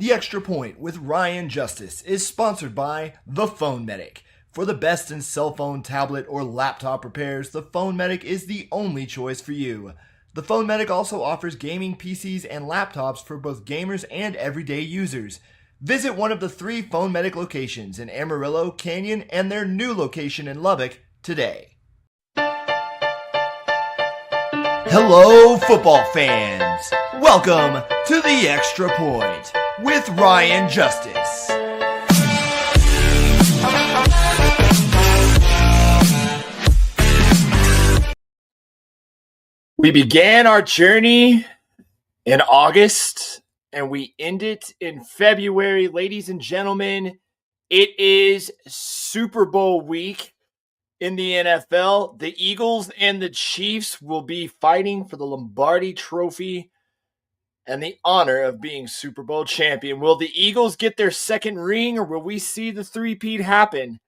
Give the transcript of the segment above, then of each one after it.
The Extra Point with Ryan Justice is sponsored by The Phone Medic. For the best in cell phone, tablet, or laptop repairs, The Phone Medic is the only choice for you. The Phone Medic also offers gaming PCs and laptops for both gamers and everyday users. Visit one of the 3 Phone Medic locations in Amarillo, Canyon, and their new location in Lubbock today. Hello, football fans! Welcome to The Extra Point with Ryan Justice. We began our journey in August and we end it in February. Ladies and gentlemen, it is Super Bowl week in the NFL. The Eagles and the Chiefs will be fighting for the Lombardi trophy and the honor of being Super Bowl champion. Will the Eagles get their second ring, or will we see the three-peat happen?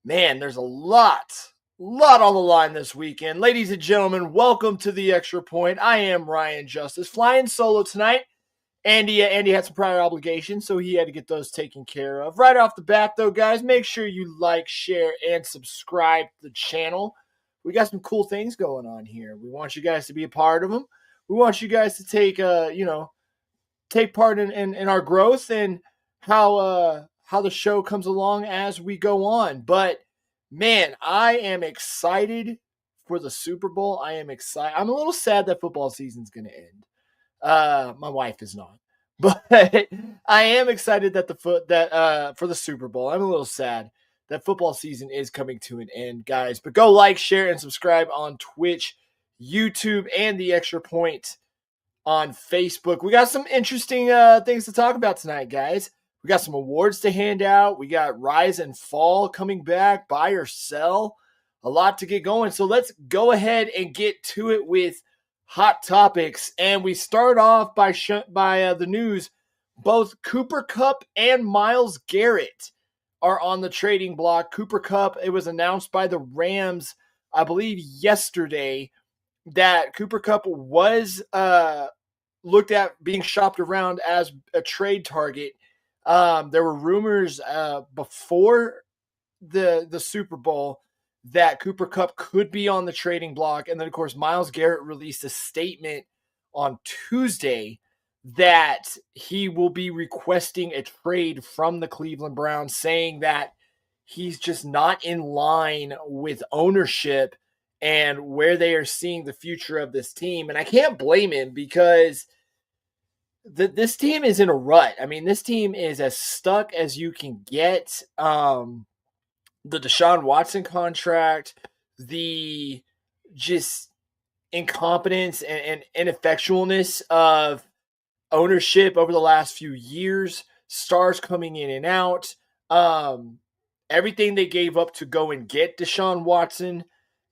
Man, there's a lot on the line this weekend. Ladies and gentlemen, welcome to The Extra Point. I am Ryan Justice, flying solo tonight. Andy had some prior obligations, so he had to get those taken care of. Right off the bat, though, guys, make sure you like, share, and subscribe to the channel. We got some cool things going on here. We want you guys to be a part of them. We want you guys to take part in our growth and how the show comes along as we go on. But man, I am excited for the Super Bowl. I am excited. I'm a little sad that football season's going to end. My wife is not, but I am excited that for the Super Bowl. I'm a little sad that football season is coming to an end, guys. But go like, share, and subscribe on Twitch, YouTube, and The Extra Point on Facebook. We got some interesting things to talk about tonight, guys. We got some awards to hand out. We got Rise and Fall coming back, buy or sell. A lot to get going. So let's go ahead and get to it with hot topics. And we start off by the news. Both Cooper Kupp and Myles Garrett are on the trading block. Cooper Kupp, it was announced by the Rams, I believe yesterday, that Cooper Kupp was looked at being shopped around as a trade target. There were rumors before the Super Bowl that Cooper Kupp could be on the trading block. And then, of course, Myles Garrett released a statement on Tuesday that he will be requesting a trade from the Cleveland Browns, saying that he's just not in line with ownership and where they are seeing the future of this team. And I can't blame him, because this team is in a rut. I mean, this team is as stuck as you can get. The Deshaun Watson contract, the just incompetence and ineffectualness of ownership over the last few years, stars coming in and out, everything they gave up to go and get Deshaun Watson,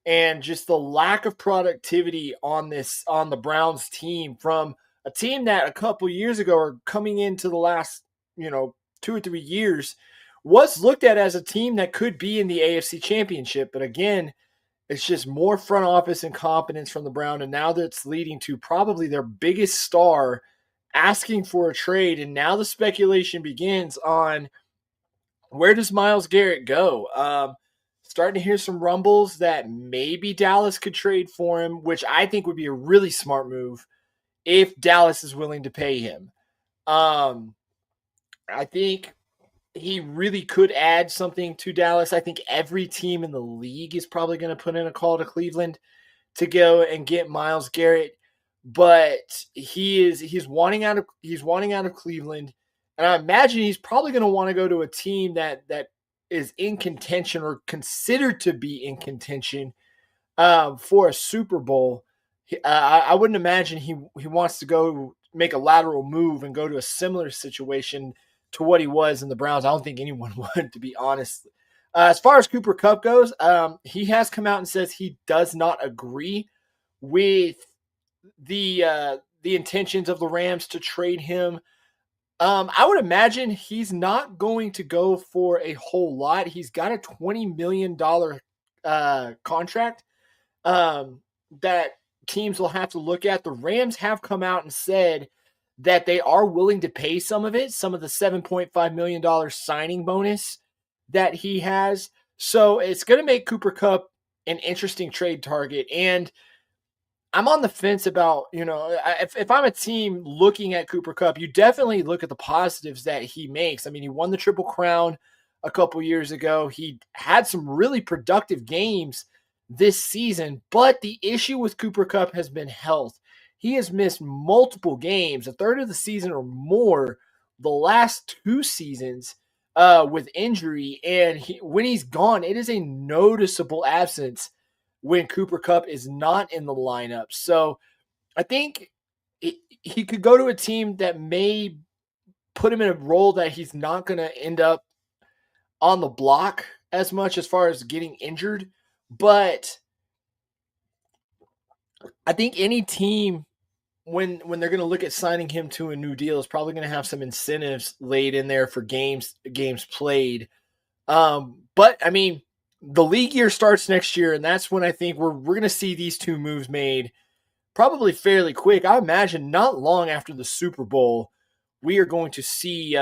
and just the lack of productivity on the Browns team, from a team that a couple years ago, or coming into the last 2 or 3 years, was looked at as a team that could be in the AFC Championship. But again, it's just more front office incompetence from the Browns, and now that's leading to probably their biggest star asking for a trade. And now the speculation begins on, where does Myles Garrett go? Starting to hear some rumbles that maybe Dallas could trade for him, which I think would be a really smart move if Dallas is willing to pay him. I think he really could add something to Dallas. I think every team in the league is probably going to put in a call to Cleveland to go and get Myles Garrett, but he's wanting out of Cleveland, and I imagine he's probably going to want to go to a team that is in contention, or considered to be in contention for a Super Bowl. I wouldn't imagine he wants to go make a lateral move and go to a similar situation to what he was in the Browns. I don't think anyone would, to be honest. As far as Cooper Kupp goes, he has come out and says he does not agree with the intentions of the Rams to trade him. I would imagine he's not going to go for a whole lot. He's got a $20 million contract that teams will have to look at. The Rams have come out and said that they are willing to pay some of it, some of the $7.5 million signing bonus that he has. So it's going to make Cooper Kupp an interesting trade target. And I'm on the fence about, if I'm a team looking at Cooper Kupp, you definitely look at the positives that he makes. I mean, he won the Triple Crown a couple years ago. He had some really productive games this season, but the issue with Cooper Kupp has been health. He has missed multiple games, a third of the season or more, the last 2 seasons with injury. And when he's gone, it is a noticeable absence when Cooper Kupp is not in the lineup. So I think he could go to a team that may put him in a role that he's not going to end up on the block as much as far as getting injured. But I think any team, when they're going to look at signing him to a new deal, is probably going to have some incentives laid in there for games played. But I mean, the league year starts next year, and that's when I think we're going to see these 2 moves made probably fairly quick. I imagine not long after the Super Bowl, we are going to see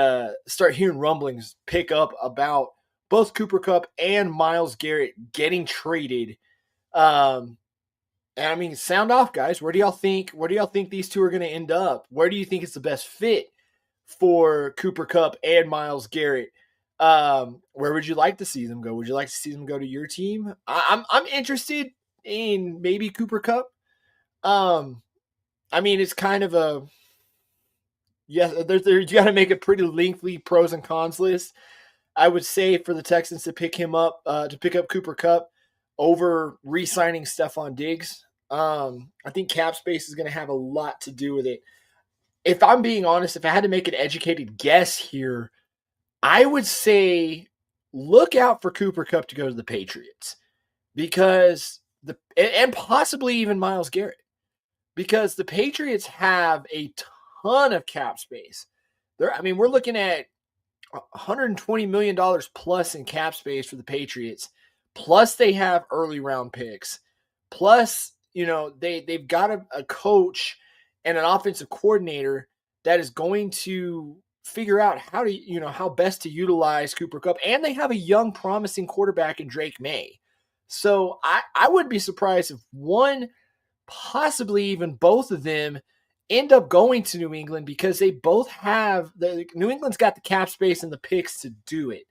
start hearing rumblings pick up about both Cooper Kupp and Myles Garrett getting traded. And I mean, sound off, guys. Where do y'all think these 2 are going to end up? Where do you think is the best fit for Cooper Kupp and Myles Garrett? Where would you like to see them go? Would you like to see them go to your team? I'm interested in maybe Cooper Kupp. I mean, it's kind of a you got to make a pretty lengthy pros and cons list. I would say for the Texans to pick up Cooper Kupp over re-signing Stephon Diggs. I think cap space is going to have a lot to do with it. If I'm being honest, if I had to make an educated guess here, I would say look out for Cooper Kupp to go to the Patriots because and possibly even Myles Garrett, because the Patriots have a ton of cap space. We're looking at $120 million plus in cap space for the Patriots. Plus they have early round picks. Plus, they've got a coach and an offensive coordinator that is going to figure out how best to utilize Cooper Kupp. And they have a young, promising quarterback in Drake May. So I wouldn't be surprised if one, possibly even both of them end up going to New England, because they both have New England's got the cap space and the picks to do it.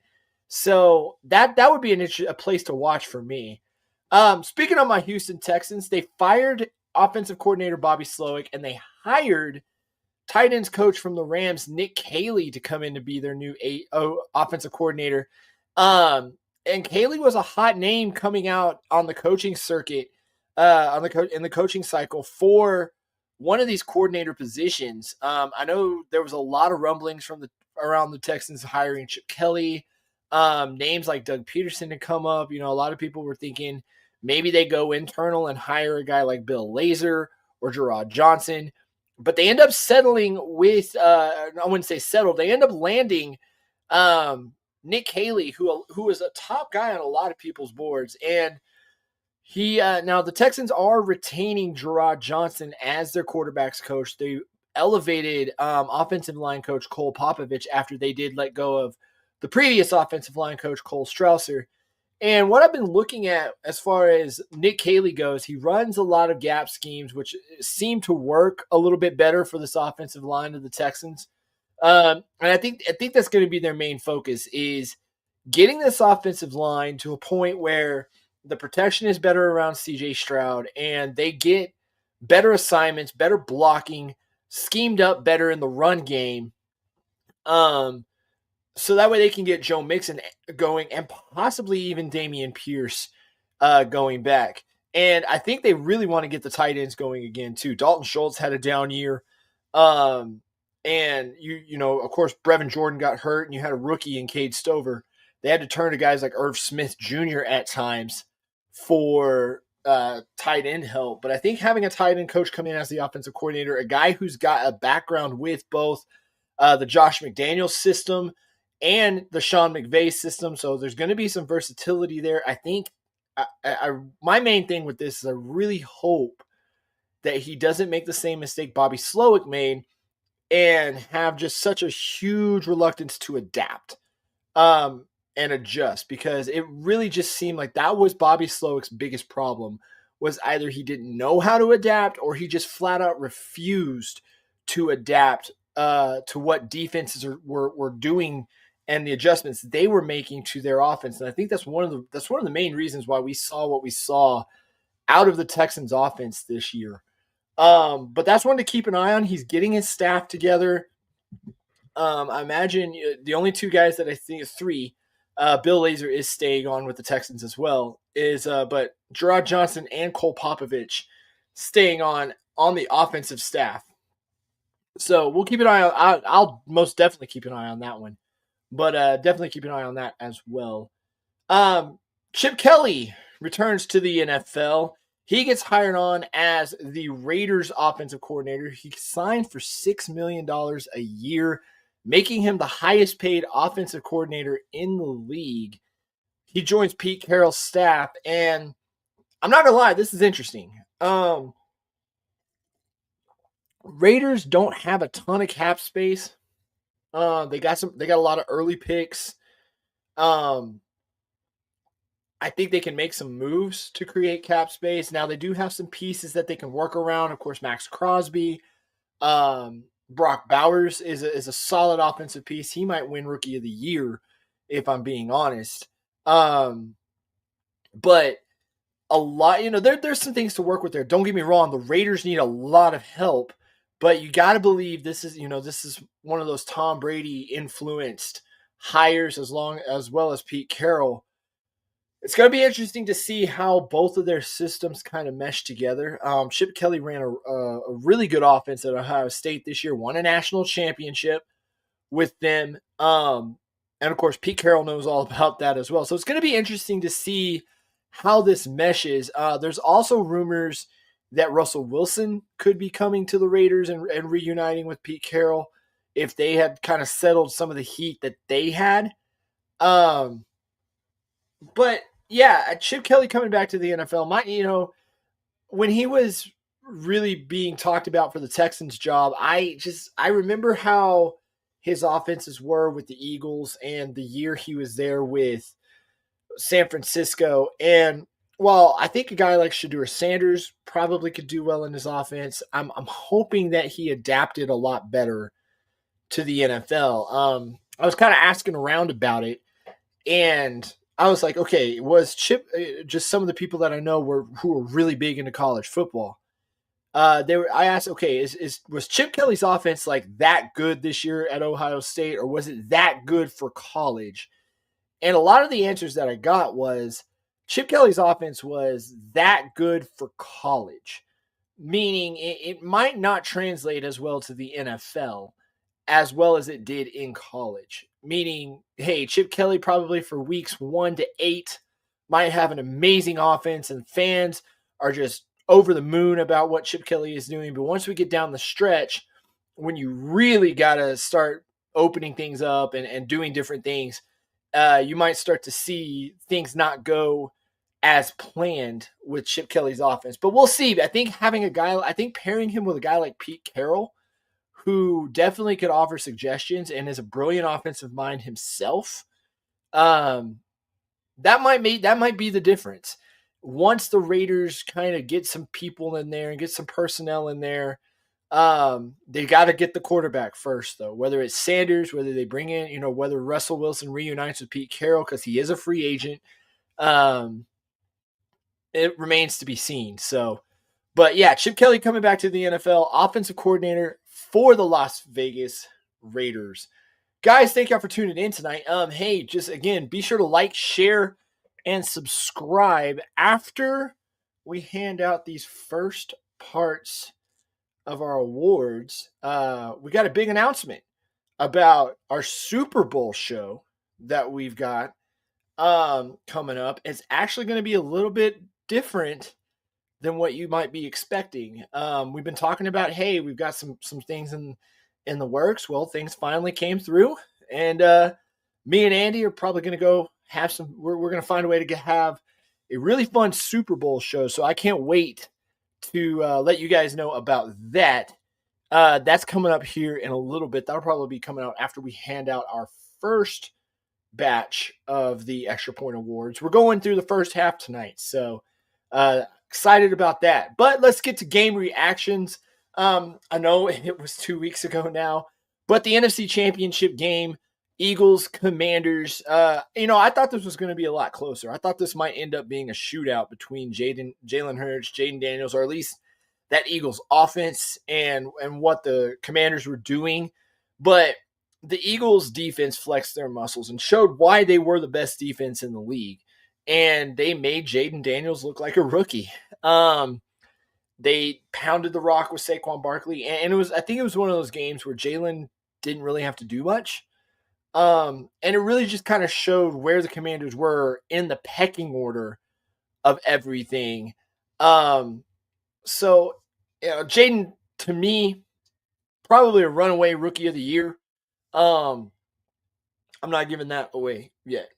So that would be a place to watch for me. Speaking of my Houston Texans, they fired offensive coordinator Bobby Slowick, and they hired tight ends coach from the Rams, Nick Caley, to come in to be their new offensive coordinator. And Caley was a hot name coming out on the coaching circuit, in the coaching cycle for one of these coordinator positions. I know there was a lot of rumblings around the Texans hiring Chip Kelly. Names like Doug Peterson to come up. A lot of people were thinking maybe they go internal and hire a guy like Bill Lazor or Gerard Johnson. But they end up settling with, I wouldn't say settled, they end up landing Nick Caley, who is a top guy on a lot of people's boards. And he now the Texans are retaining Gerard Johnson as their quarterbacks coach. They elevated offensive line coach Cole Popovich after they did let go of the previous offensive line coach Cole Strausser. And what I've been looking at as far as Nick Caley goes, he runs a lot of gap schemes, which seem to work a little bit better for this offensive line of the Texans. And I think that's going to be their main focus, is getting this offensive line to a point where the protection is better around CJ Stroud and they get better assignments, better blocking, schemed up better in the run game. So that way they can get Joe Mixon going and possibly even Dameon Pierce going back. And I think they really want to get the tight ends going again too. Dalton Schultz had a down year. And of course, Brevin Jordan got hurt and you had a rookie in Cade Stover. They had to turn to guys like Irv Smith Jr. at times for tight end help. But I think having a tight end coach come in as the offensive coordinator, a guy who's got a background with both the Josh McDaniels system and the Sean McVay system, so there's going to be some versatility there. I think my main thing with this is I really hope that he doesn't make the same mistake Bobby Slowick made and have just such a huge reluctance to adapt um, and adjust, because it really just seemed like that was Bobby Slowick's biggest problem, was either he didn't know how to adapt or he just flat out refused to adapt to what defenses were doing and the adjustments they were making to their offense. And I think that's one of the main reasons why we saw what we saw out of the Texans offense this year. But that's one to keep an eye on. He's getting his staff together. I imagine the only two guys that I think, three, Bill Lazor is staying on with the Texans as well, but Gerard Johnson and Cole Popovich staying on the offensive staff. So we'll keep an eye on. I'll most definitely keep an eye on that one, but definitely keep an eye on that as well. Chip Kelly returns to the NFL. He gets hired on as the Raiders offensive coordinator. He signed for $6 million a year, making him the highest paid offensive coordinator in the league. He joins Pete Carroll's staff, and I'm not gonna lie, this is interesting. Raiders don't have a ton of cap space. They got a lot of early picks. I think they can make some moves to create cap space. Now they do have some pieces that they can work around. Of course, Max Crosby, Brock Bowers is a solid offensive piece. He might win Rookie of the Year, if I'm being honest. But a lot, there's some things to work with there. Don't get me wrong. The Raiders need a lot of help, but you got to believe this is one of those Tom Brady influenced hires as well as Pete Carroll. It's going to be interesting to see how both of their systems kind of mesh together. Chip Kelly ran a really good offense at Ohio State this year, won a national championship with them. And, of course, Pete Carroll knows all about that as well. So it's going to be interesting to see how this meshes. There's also rumors that Russell Wilson could be coming to the Raiders and reuniting with Pete Carroll if they had kind of settled some of the heat that they had. But yeah, Chip Kelly coming back to the NFL, when he was really being talked about for the Texans job, I remember how his offenses were with the Eagles and the year he was there with San Francisco. And while I think a guy like Shedeur Sanders probably could do well in his offense, I'm hoping that he adapted a lot better to the NFL. I was kind of asking around about it, and I was like, okay, was Chip, just some of the people that I know who were really big into college football. I asked, okay, was Chip Kelly's offense like that good this year at Ohio State, or was it that good for college? And a lot of the answers that I got was Chip Kelly's offense was that good for college, meaning it might not translate as well to the NFL as well as it did in college. Meaning, hey, Chip Kelly probably for weeks 1 to 8 might have an amazing offense and fans are just over the moon about what Chip Kelly is doing. But once we get down the stretch, when you really got to start opening things up and doing different things, you might start to see things not go as planned with Chip Kelly's offense. But we'll see. I think pairing him with a guy like Pete Carroll, who definitely could offer suggestions and is a brilliant offensive mind himself, that might be the difference. Once the Raiders kind of get some people in there and get some personnel in there, they got to get the quarterback first, though. Whether it's Sanders, whether they bring in, whether Russell Wilson reunites with Pete Carroll because he is a free agent, it remains to be seen. So, but yeah, Chip Kelly coming back to the NFL, offensive coordinator for the Las Vegas Raiders. Guys, thank y'all for tuning in tonight. Hey, just again, be sure to like, share, and subscribe. After we hand out these first parts of our awards, we got a big announcement about our Super Bowl show that we've got coming up. It's actually going to be a little bit different than what you might be expecting. We've been talking about, hey, we've got some things in the works. Well, things finally came through, and me and Andy are probably going to go have some. We're going to find a way to have a really fun Super Bowl show. So I can't wait to let you guys know about that. That's coming up here in a little bit. That'll probably be coming out after we hand out our first batch of the Extra Point Awards. We're going through the first half tonight, so excited about that. But let's get to game reactions. I know it was 2 weeks ago now, but the NFC Championship game, Eagles, Commanders. I thought this was going to be a lot closer. I thought this might end up being a shootout between Jalen Hurts, Jaden Daniels, or at least that Eagles offense and what the Commanders were doing. But the Eagles defense flexed their muscles and showed why they were the best defense in the league. And they made Jaden Daniels look like a rookie. They pounded the rock with Saquon Barkley. And I think it was one of those games where Jalen didn't really have to do much. And it really just kind of showed where the Commanders were in the pecking order of everything. So, Jaden, to me, probably a runaway rookie of the year. I'm not giving that away yet.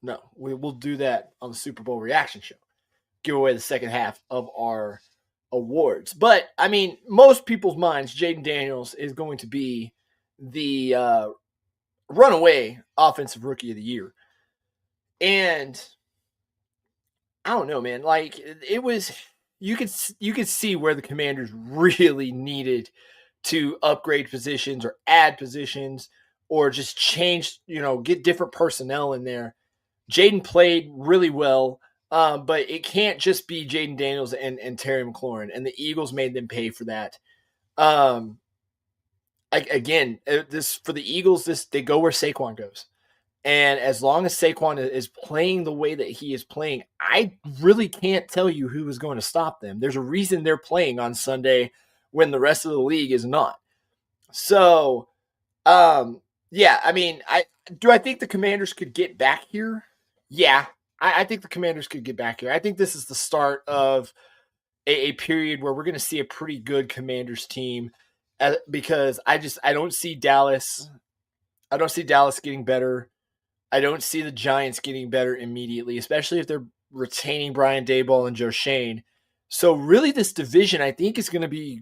No, we'll do that on the Super Bowl reaction show. Give away the second half of our awards. But, I mean, most people's minds, Jaden Daniels is going to be the runaway offensive rookie of the year. And I don't know, man. Like, it was, you could see where the Commanders really needed to upgrade positions or add positions or just change, get different personnel in there. Jaden played really well, but it can't just be Jaden Daniels and Terry McLaurin, and the Eagles made them pay for that. Again, this for the Eagles, they go where Saquon goes. And as long as Saquon is playing the way that he is playing, I really can't tell you who is going to stop them. There's a reason they're playing on Sunday when the rest of the league is not. So, yeah, I mean, I think the Commanders could get back here? Yeah, I think the Commanders could get back here. I think this is the start of a period where we're going to see a pretty good Commanders team because I don't see Dallas. I don't see Dallas getting better. I don't see the Giants getting better immediately, especially if they're retaining Brian Daboll and Joe Shane. So really this division, I think, is going to be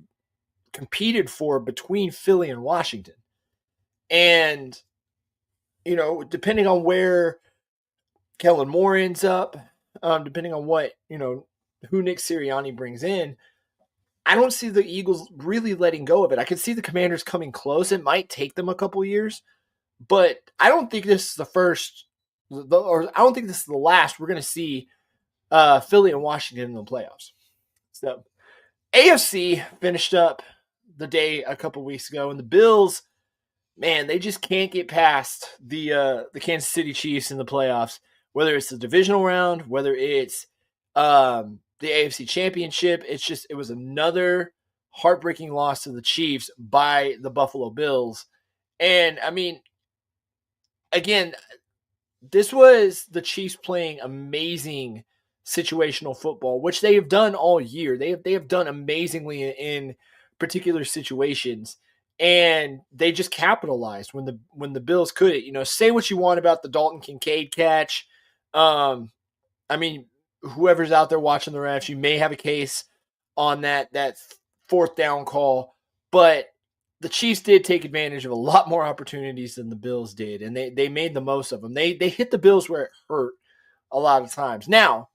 competed for between Philly and Washington. And, depending on where Kellen Moore ends up, depending on what, who Nick Sirianni brings in, I don't see the Eagles really letting go of it. I can see the Commanders coming close. It might take them a couple years. But I don't think this is the first, or I don't think this is the last we're going to see Philly and Washington in the playoffs. So AFC finished up the day a couple weeks ago, and the Bills, man, they just can't get past the Kansas City Chiefs in the playoffs. Whether it's the divisional round, whether it's the AFC Championship, it was another heartbreaking loss to the Chiefs by the Buffalo Bills. And I mean, again, this was the Chiefs playing amazing situational football, which they have done all year. They have done amazingly in particular situations, and they just capitalized when the Bills couldn't. Say what you want about the Dalton Kincaid catch. I mean, whoever's out there watching the refs, you may have a case on that fourth down call, but the Chiefs did take advantage of a lot more opportunities than the Bills did, and they made the most of them. They hit the Bills where it hurt a lot of times. Now,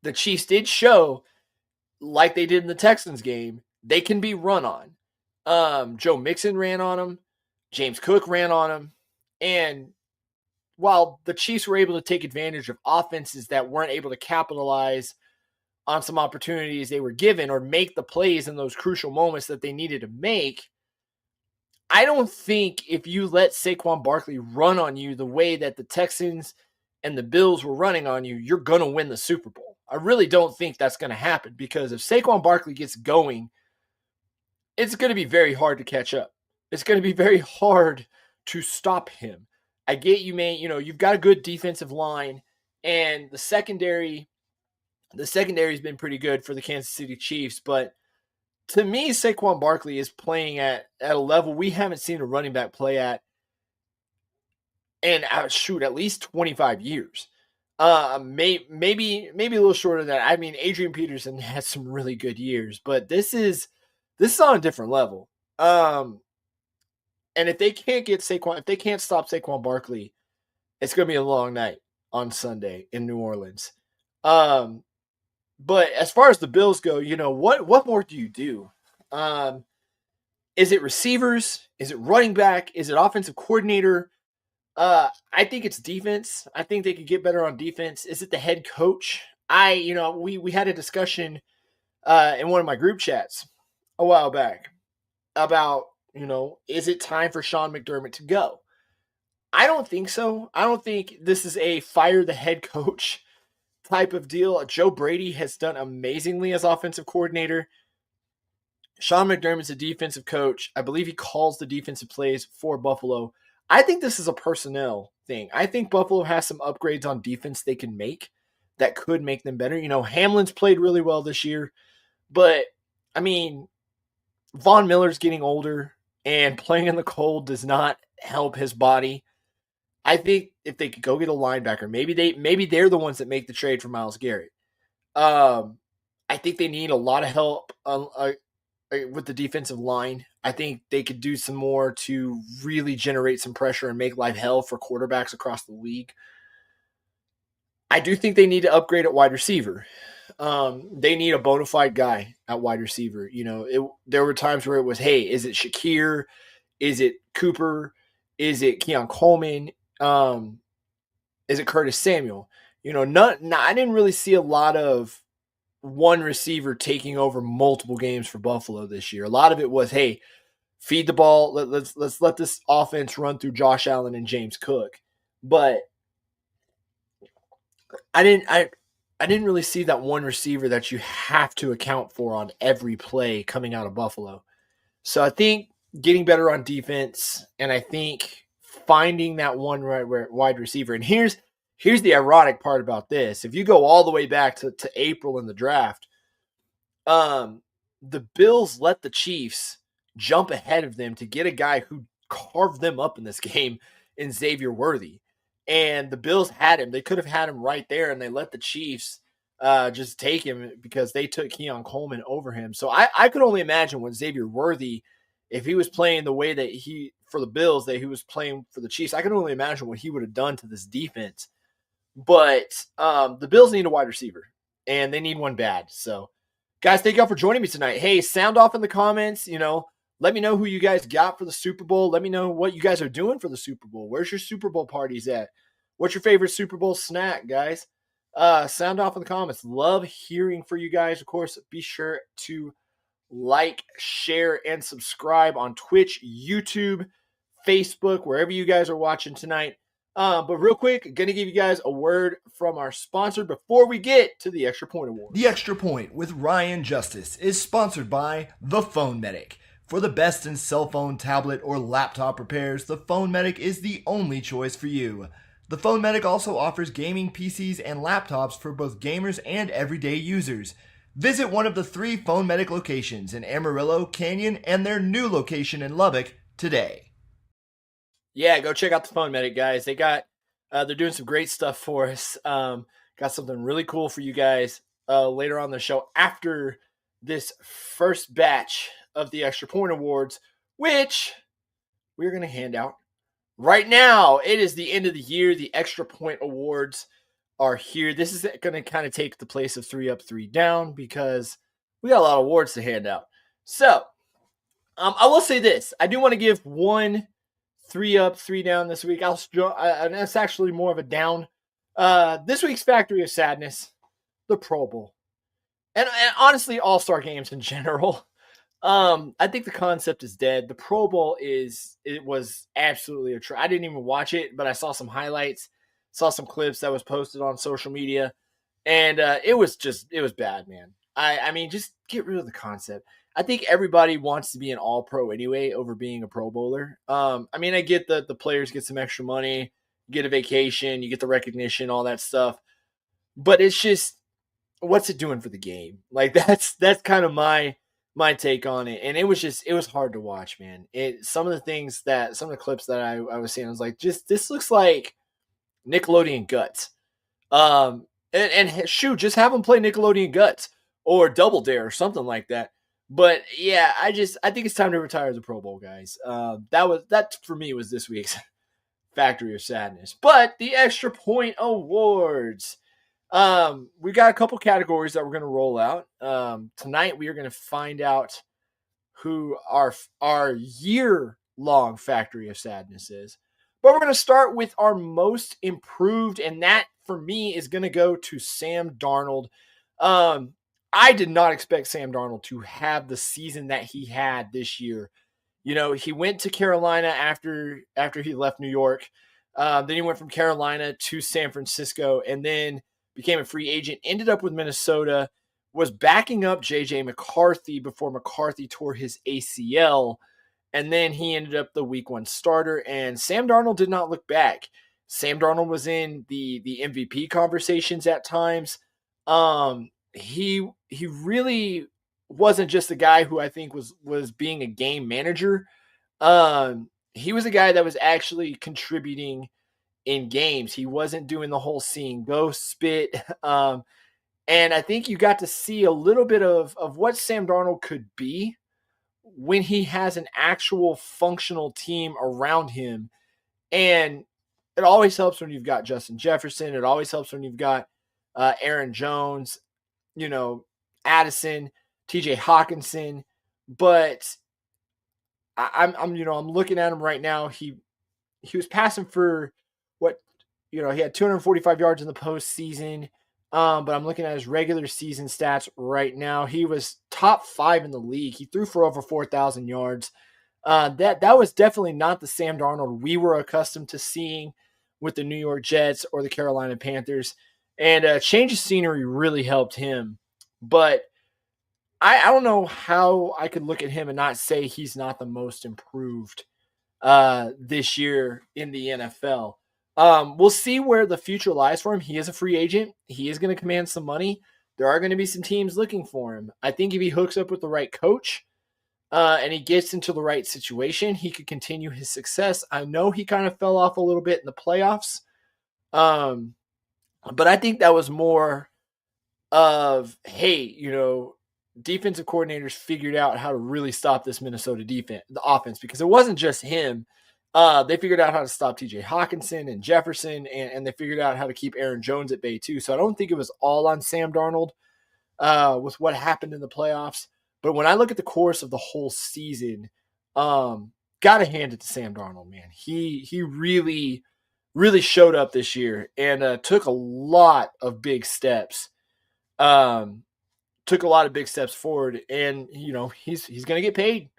the Chiefs did show, like they did in the Texans game, they can be run on. Joe Mixon ran on them. James Cook ran on them. And while the Chiefs were able to take advantage of offenses that weren't able to capitalize on some opportunities they were given or make the plays in those crucial moments that they needed to make, I don't think if you let Saquon Barkley run on you the way that the Texans and the Bills were running on you, you're going to win the Super Bowl. I really don't think that's going to happen because if Saquon Barkley gets going, it's going to be very hard to catch up. It's going to be very hard to stop him. I get you, man. You've got a good defensive line, and the secondary's been pretty good for the Kansas City Chiefs, but to me, Saquon Barkley is playing at a level we haven't seen a running back play at in, at least 25 years. Maybe a little shorter than that. I mean, Adrian Peterson had some really good years, but this is on a different level. Um, and if they can't get Saquon, if they can't stop Saquon Barkley, it's gonna be a long night on Sunday in New Orleans. Um, but as far as the Bills go, what more do you do? Um, is it receivers? Is it running back? Is it offensive coordinator? I think it's defense. I think they could get better on defense. Is it the head coach? We had a discussion in one of my group chats a while back about, is it time for Sean McDermott to go? I don't think so. I don't think this is a fire the head coach type of deal. Joe Brady has done amazingly as offensive coordinator. Sean McDermott's a defensive coach. I believe he calls the defensive plays for Buffalo. I think this is a personnel thing. I think Buffalo has some upgrades on defense they can make that could make them better. Hamlin's played really well this year, but I mean, Von Miller's getting older and playing in the cold does not help his body. I think if they could go get a linebacker, maybe they're the ones that make the trade for Myles Garrett. I think they need a lot of help with the defensive line. I think they could do some more to really generate some pressure and make life hell for quarterbacks across the league. I do think they need to upgrade at wide receiver. They need a bona fide guy at wide receiver. There were times where it was, hey, is it Shakir? Is it Cooper? Is it Keon Coleman? Is it Curtis Samuel? I didn't really see a lot of one receiver taking over multiple games for Buffalo this year. A lot of it was, hey, feed the ball. Let's let this offense run through Josh Allen and James Cook. But I didn't really see that one receiver that you have to account for on every play coming out of Buffalo. So I think getting better on defense, and I think finding that one wide receiver. And here's the ironic part about this. If you go all the way back to April in the draft, the Bills let the Chiefs jump ahead of them to get a guy who carved them up in this game in Xavier Worthy. And the Bills had him. They could have had him right there, and they let the Chiefs just take him because they took Keon Coleman over him. So I could only imagine when Xavier Worthy, if he was playing the way that for the Bills, that he was playing for the Chiefs, I can only imagine what he would have done to this defense. But the Bills need a wide receiver, and they need one bad. So, guys, thank y'all for joining me tonight. Hey, sound off in the comments. Let me know who you guys got for the Super Bowl. Let me know what you guys are doing for the Super Bowl. Where's your Super Bowl parties at? What's your favorite Super Bowl snack, guys? Sound off in the comments. Love hearing from you guys. Of course, be sure to like, share, and subscribe on Twitch, YouTube, Facebook, wherever you guys are watching tonight. But real quick, going to give you guys a word from our sponsor before we get to the Extra Point Award. The Extra Point with Ryan Justice is sponsored by The Phone Medic. For the best in cell phone, tablet, or laptop repairs, The Phone Medic is the only choice for you. The Phone Medic also offers gaming PCs and laptops for both gamers and everyday users. Visit one of the 3 Phone Medic locations in Amarillo, Canyon, and their new location in Lubbock today. Yeah, go check out the Phone Medic, guys. They're doing some great stuff for us. Got something really cool for you guys later on the show after this first batch of the Extra Point Awards, which we're going to hand out right now. It is the end of the year. The Extra Point Awards are here. This is going to kind of take the place of 3 Up, 3 Down because we got a lot of awards to hand out. So I will say this. I do want to give one 3 Up, 3 Down this week. And that's actually more of a down. This week's Factory of Sadness, the Pro Bowl. And honestly, all-star games in general. I think the concept is dead. The Pro Bowl was absolutely I didn't even watch it, but I saw some highlights, saw some clips that was posted on social media, and it was bad, man. I mean, just get rid of the concept. I think everybody wants to be an all-pro anyway over being a Pro Bowler. I mean, I get the players get some extra money, get a vacation, you get the recognition, all that stuff, but it's just, what's it doing for the game? Like that's kind of my take on it. And it was hard to watch, man. Some of the clips that I was seeing, I was like, this looks like Nickelodeon Guts. And shoot, just have them play Nickelodeon Guts or Double Dare or something like that. But yeah, I think it's time to retire as a Pro Bowl, guys. That for me was this week's Factory of Sadness. But the extra point awards. We got a couple categories that we're going to roll out. Tonight we are going to find out who our year long Factory of Sadness is. But we're going to start with our most improved, and that for me is going to go to Sam Darnold. I did not expect Sam Darnold to have the season that he had this year. You know, he went to Carolina after he left New York. Then he went from Carolina to San Francisco, and then became a free agent. Ended up with Minnesota. Was backing up J.J. McCarthy before McCarthy tore his ACL, and then he ended up the Week 1 starter. And Sam Darnold did not look back. Sam Darnold was in the MVP conversations at times. He really wasn't just a guy who I think was being a game manager. He was a guy that was actually contributing in games. He wasn't doing the whole seeing ghost spit. And I think you got to see a little bit of what Sam Darnold could be when he has an actual functional team around him. And it always helps when you've got Justin Jefferson. It always helps when you've got Aaron Jones, Addison, TJ Hawkinson. But I'm looking at him right now. He was passing for what, he had 245 yards in the postseason. But I'm looking at his regular season stats right now. He was top 5 in the league. He threw for over 4,000 yards. That was definitely not the Sam Darnold we were accustomed to seeing with the New York Jets or the Carolina Panthers. And change of scenery really helped him. But I don't know how I could look at him and not say he's not the most improved this year in the NFL. We'll see where the future lies for him. He is a free agent. He is going to command some money. There are going to be some teams looking for him. I think if he hooks up with the right coach and he gets into the right situation, he could continue his success. I know he kind of fell off a little bit in the playoffs, but I think that was more of, hey, defensive coordinators figured out how to really stop this Minnesota defense, the offense, because it wasn't just him. They figured out how to stop TJ Hawkinson and Jefferson, and they figured out how to keep Aaron Jones at bay too. So I don't think it was all on Sam Darnold with what happened in the playoffs. But when I look at the course of the whole season, gotta hand it to Sam Darnold, man. He really, really showed up this year and took a lot of big steps. Took a lot of big steps forward, and he's going to get paid.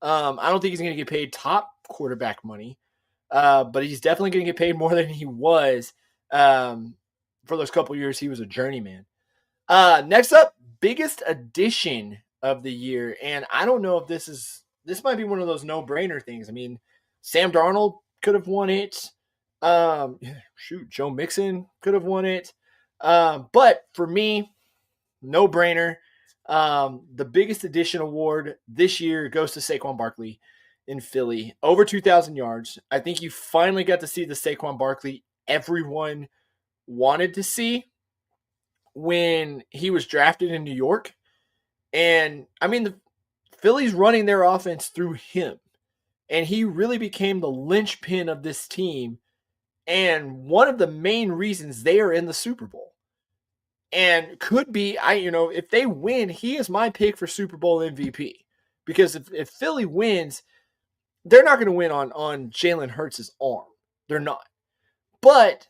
I don't think he's going to get paid top quarterback money, but he's definitely going to get paid more than he was for those couple years he was a journeyman. Next up, biggest addition of the year, and I don't know if this might be one of those no-brainer things. I mean, Sam Darnold could have won it. Joe Mixon could have won it. But for me, no brainer. The biggest addition award this year goes to Saquon Barkley in Philly. Over 2,000 yards. I think you finally got to see the Saquon Barkley everyone wanted to see when he was drafted in New York. And I mean, the Philly's running their offense through him. And he really became the linchpin of this team. And one of the main reasons they are in the Super Bowl. And could be, if they win, he is my pick for Super Bowl MVP. Because if Philly wins, they're not going to win on Jalen Hurts' arm. They're not. But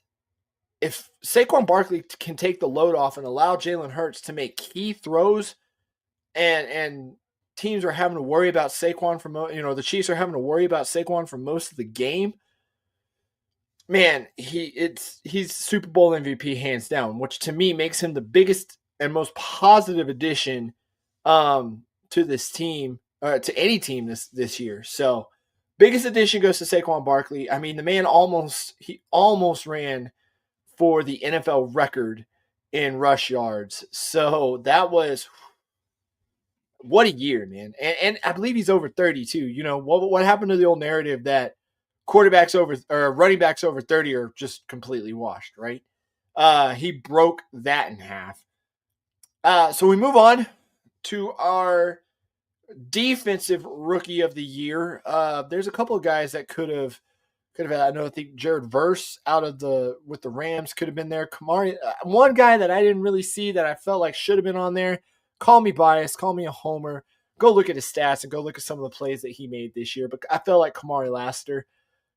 if Saquon Barkley can take the load off and allow Jalen Hurts to make key throws, and teams are having to worry about Saquon the Chiefs are having to worry about Saquon for most of the game, man, he's Super Bowl MVP hands down, which to me makes him the biggest and most positive addition to this team, to any team this year. So biggest addition goes to Saquon Barkley. I mean, the man almost ran for the NFL record in rush yards. So that was, what a year, man. And I believe he's over 30 too. What happened to the old narrative that quarterbacks over or running backs over 30 are just completely washed, right? He broke that in half. So we move on to our Defensive rookie of the year. There's a couple of guys that could have had. I think Jared Verse with the Rams could have been there. Kamari, one guy that I didn't really see that I felt like should have been on there. Call me biased, call me a homer. Go look at his stats and go look at some of the plays that he made this year. But I felt like Kamari Laster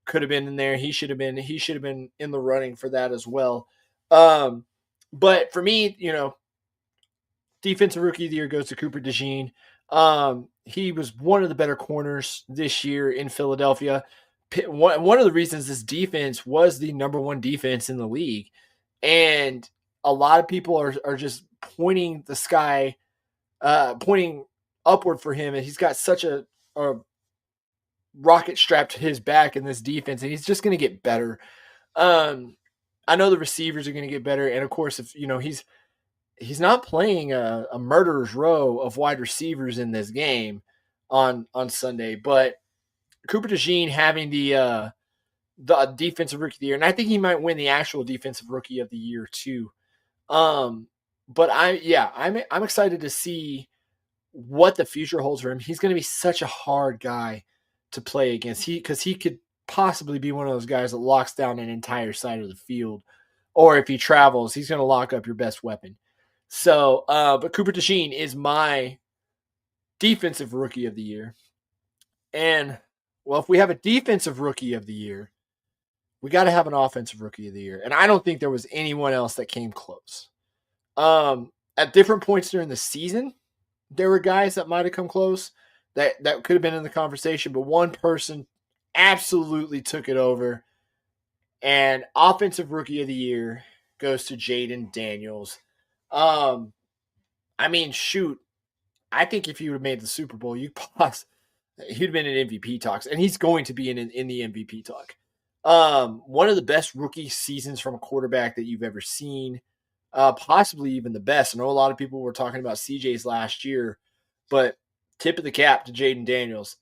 could have been in there. He should have been in the running for that as well. But for me, defensive rookie of the year goes to Cooper DeJean. He was one of the better corners this year in Philadelphia. One of the reasons this defense was the number one defense in the league. And a lot of people are just pointing the sky, pointing upward for him. And he's got such a rocket strapped to his back in this defense, and he's just going to get better. I know the receivers are going to get better. And of course, if he's not playing a murderer's row of wide receivers in this game on Sunday, but Cooper DeJean having the defensive rookie of the year, and I think he might win the actual defensive rookie of the year too. But I'm excited to see what the future holds for him. He's going to be such a hard guy to play against. Because he could possibly be one of those guys that locks down an entire side of the field, or if he travels, he's going to lock up your best weapon. So, but Cooper DeJean is my defensive rookie of the year. And, well, if we have a defensive rookie of the year, we got to have an offensive rookie of the year. And I don't think there was anyone else that came close. At different points during the season, there were guys that might have come close that could have been in the conversation, but one person absolutely took it over. And offensive rookie of the year goes to Jaden Daniels. I mean, shoot, I think if he would have made the Super Bowl, he'd have been in MVP talks, and he's going to be in the MVP talk. One of the best rookie seasons from a quarterback that you've ever seen, possibly even the best. I know a lot of people were talking about CJ's last year, but tip of the cap to Jaden Daniels.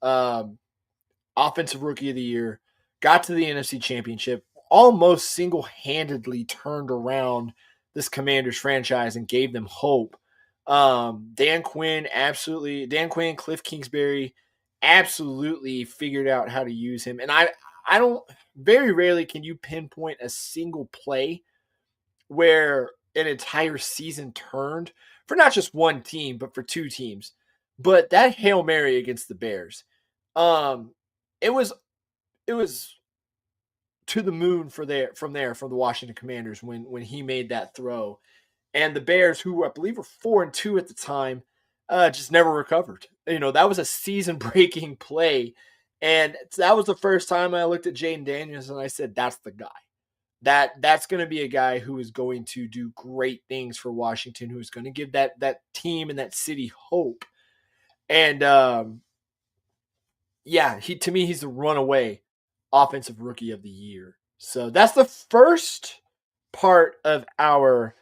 Offensive rookie of the year, got to the NFC Championship, almost single-handedly turned around this Commanders franchise and gave them hope. Dan Quinn, Cliff Kingsbury absolutely figured out how to use him. And I don't, very rarely can you pinpoint a single play where an entire season turned for not just one team, but for two teams. But that Hail Mary against the Bears, it was to the moon from the Washington Commanders when he made that throw. And the Bears, who I believe were 4-2 at the time, just never recovered. That was a season-breaking play. And that was the first time I looked at Jaden Daniels and I said, that's the guy. That's going to be a guy who is going to do great things for Washington, who's going to give that team and that city hope. And, to me, he's the runaway offensive rookie of the year. So that's the first part of our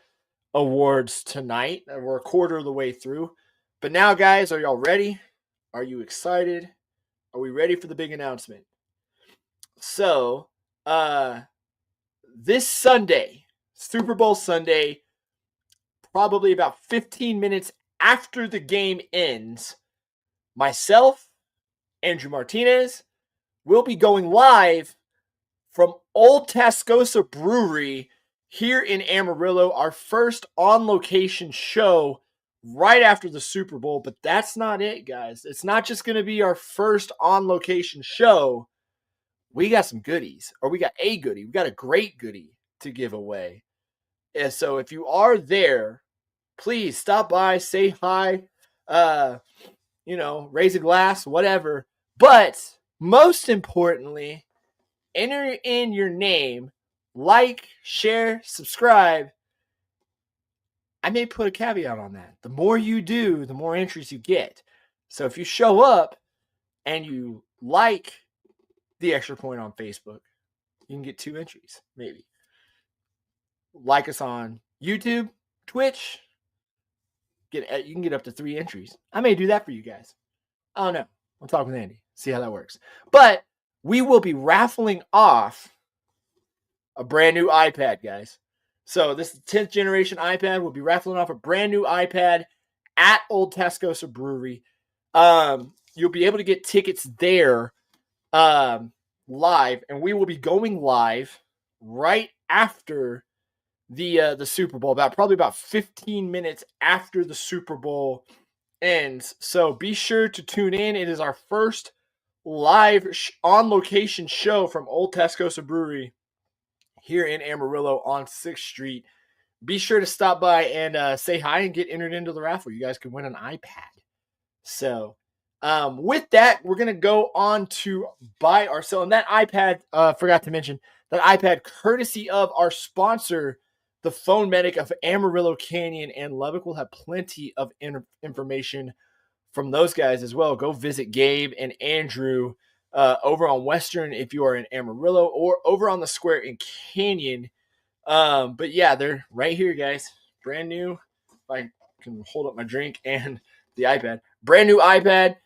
awards tonight. We're a quarter of the way through. But now, guys, are y'all ready? Are you excited? Are we ready for the big announcement? So, this Sunday, Super Bowl Sunday, probably about 15 minutes after the game ends, myself, Andrew Martinez, will be going live from Old Tascosa Brewery here in Amarillo, our first on-location show right after the Super Bowl. But that's not it, guys. It's not just going to be our first on-location show. We got some goodies, or we got a goodie. We got a great goodie to give away. And so if you are there, please stop by, say hi, raise a glass, whatever. But most importantly, enter in your name, like, share, subscribe. I may put a caveat on that. The more you do, the more entries you get. So if you show up and you like the Extra Point on Facebook, you can get 2 entries, maybe. Like us on YouTube, Twitch, you can get up to 3 entries. I may do that for you guys. I don't know. I'll talk with Andy, see how that works. But we will be raffling off a brand new iPad, guys. So this is the 10th generation iPad. We'll be raffling off a brand new iPad at Old Tascosa Brewery. You'll be able to get tickets there live, and we will be going live right after the Super Bowl, probably about 15 minutes after the Super Bowl ends. So be sure to tune in. It is our first live on location show from Old Tascosa Brewery here in Amarillo on 6th Street. Be sure to stop by and say hi and get entered into the raffle. You guys can win an iPad. So with that, we're going to go on to buy or sell. And that iPad, forgot to mention, that iPad courtesy of our sponsor, the Phone Medic of Amarillo Canyon and Lubbock. Will have plenty of information from those guys as well. Go visit Gabe and Andrew over on Western if you are in Amarillo, or over on the square in Canyon. But yeah, they're right here, guys. Brand new. If I can hold up my drink and the iPad. Brand new iPad.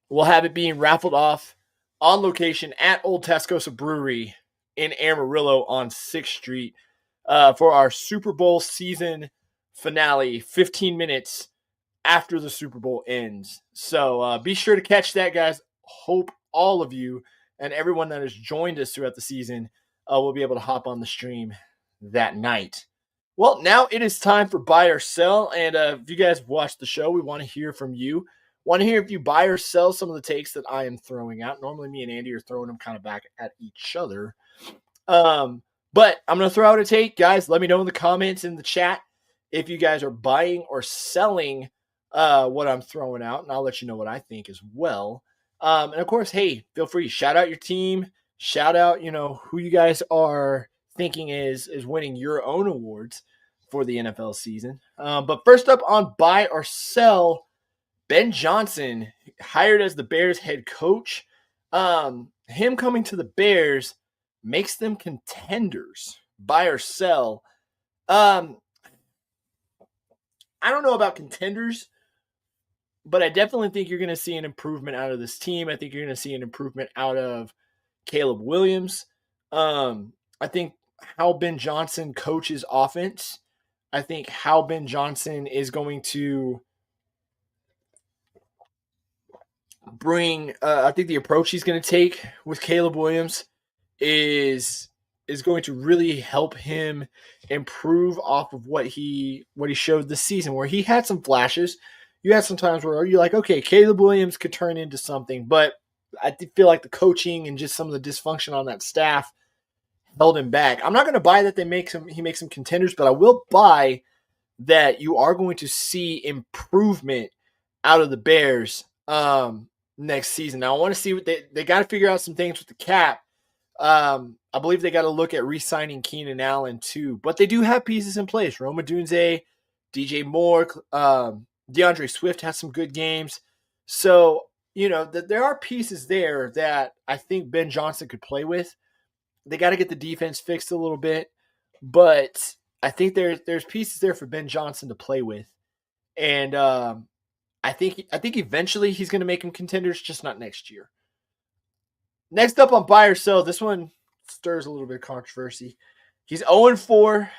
We'll have it being raffled off on location at Old Tascosa Brewery in Amarillo on 6th Street for our Super Bowl season finale, 15 minutes after the Super Bowl ends. So be sure to catch that, guys. Hope all of you and everyone that has joined us throughout the season will be able to hop on the stream that night. Well, now it is time for buy or sell. And if you guys watched the show, we want to hear from you. Want to hear if you buy or sell some of the takes that I am throwing out. Normally, me and Andy are throwing them kind of back at each other. But I'm going to throw out a take. Guys, let me know in the comments in the chat if you guys are buying or selling what I'm throwing out. And I'll let you know what I think as well. And of course, hey, feel free. Shout out your team. Shout out, who you guys are thinking is winning your own awards for the NFL season. But first up on buy or sell, Ben Johnson, hired as the Bears head coach. Him coming to the Bears makes them contenders. Buy or sell. I don't know about contenders, but I definitely think you're going to see an improvement out of this team. I think you're going to see an improvement out of Caleb Williams. I think how Ben Johnson coaches offense, I think how Ben Johnson is going to bring, I think the approach he's going to take with Caleb Williams is going to really help him improve off of what he showed this season, where he had some flashes. You had some times where you're like, okay, Caleb Williams could turn into something, but I feel like the coaching and just some of the dysfunction on that staff held him back. I'm not going to buy that he makes them contenders, but I will buy that you are going to see improvement out of the Bears next season. Now I want to see what they got to figure out some things with the cap. I believe they got to look at re-signing Keenan Allen too, but they do have pieces in place. Rome Odunze, DJ Moore, DeAndre Swift has some good games. So, there are pieces there that I think Ben Johnson could play with. They got to get the defense fixed a little bit, but I think there's pieces there for Ben Johnson to play with. And I think eventually he's going to make them contenders, just not next year. Next up on buy or sell, this one stirs a little bit of controversy. He's 0-4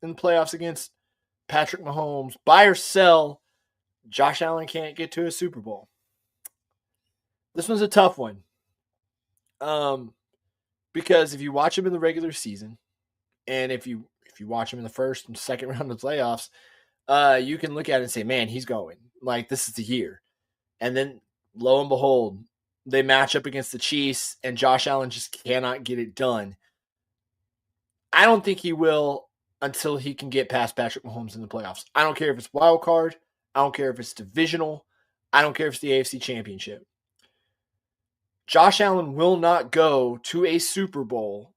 in the playoffs against Patrick Mahomes. Buy or sell, Josh Allen can't get to a Super Bowl. This one's a tough one. Because if you watch him in the regular season, and if you watch him in the first and second round of the playoffs, you can look at it and say, man, he's going. Like, this is the year. And then, lo and behold, they match up against the Chiefs, and Josh Allen just cannot get it done. I don't think he will until he can get past Patrick Mahomes in the playoffs. I don't care if it's wild card. I don't care if it's divisional. I don't care if it's the AFC Championship. Josh Allen will not go to a Super Bowl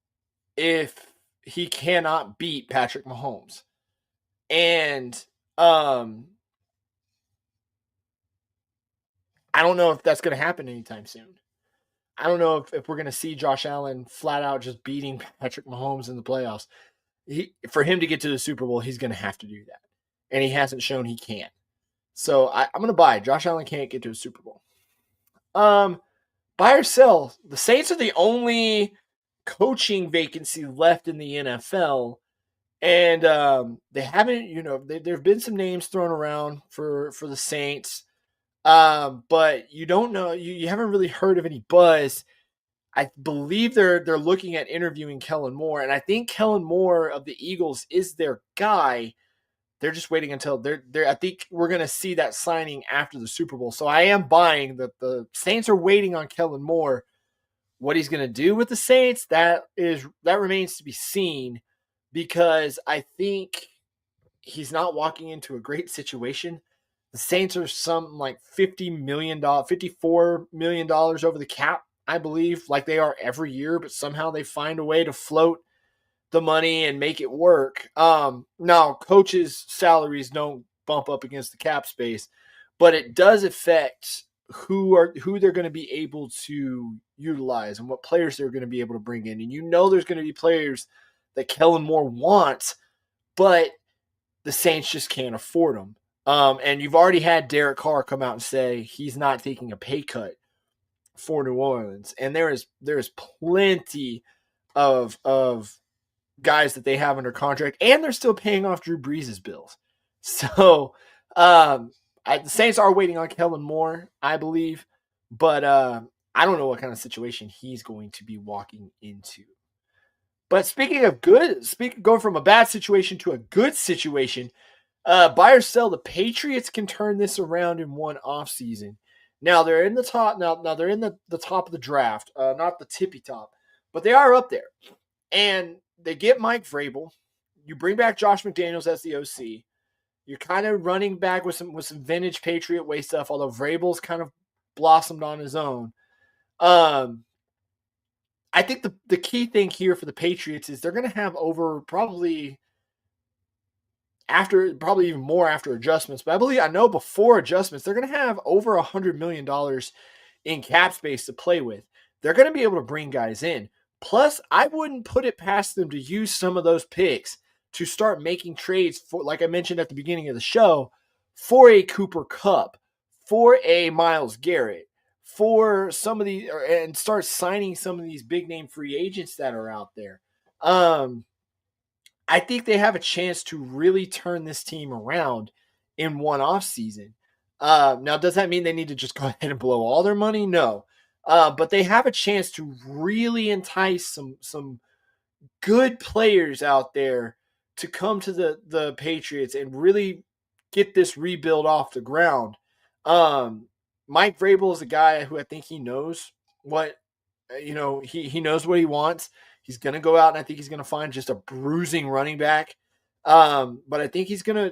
if he cannot beat Patrick Mahomes. And I don't know if that's going to happen anytime soon. I don't know if we're going to see Josh Allen flat out just beating Patrick Mahomes in the playoffs. For him to get to the Super Bowl, he's going to have to do that. And he hasn't shown he can. So I'm going to buy. Josh Allen can't get to a Super Bowl. Buy or sell. The Saints are the only coaching vacancy left in the NFL. And they haven't, there have been some names thrown around for the Saints, but you don't know, you haven't really heard of any buzz. I believe they're looking at interviewing Kellen Moore, and I think Kellen Moore of the Eagles is their guy. They're just waiting until they're. I think we're going to see that signing after the Super Bowl. So I am buying that the Saints are waiting on Kellen Moore. What he's going to do with the Saints, that remains to be seen, because I think he's not walking into a great situation. The Saints are something like $54 million over the cap, I believe, like they are every year, but somehow they find a way to float the money and make it work. Now, coaches' salaries don't bump up against the cap space, but it does affect who they're going to be able to utilize and what players they're going to be able to bring in. And there's going to be players that Kellen Moore wants, but the Saints just can't afford them. And you've already had Derek Carr come out and say he's not taking a pay cut for New Orleans. And there is plenty of guys that they have under contract, and they're still paying off Drew Brees' bills. So the Saints are waiting on Kellen Moore, I believe, but I don't know what kind of situation he's going to be walking into. But speaking of going from a bad situation to a good situation, buy or sell, the Patriots can turn this around in one offseason. Now they're in the top. Now they're in the top of the draft, not the tippy top, but they are up there. And they get Mike Vrabel. You bring back Josh McDaniels as the OC. You're kind of running back with some vintage Patriot way stuff, although Vrabel's kind of blossomed on his own. I think the key thing here for the Patriots is they're going to have probably even more after adjustments. But I know before adjustments, they're going to have over $100 million in cap space to play with. They're going to be able to bring guys in. Plus, I wouldn't put it past them to use some of those picks to start making trades for, like I mentioned at the beginning of the show, for a Cooper Kupp, for a Myles Garrett, for some of these, and start signing some of these big name free agents that are out there. I think they have a chance to really turn this team around in one offseason. Now, does that mean they need to just go ahead and blow all their money? No. But they have a chance to really entice some good players out there to come to the Patriots and really get this rebuild off the ground. Mike Vrabel is a guy who I think he knows what, he knows what he wants. He's going to go out and I think he's going to find just a bruising running back. But I think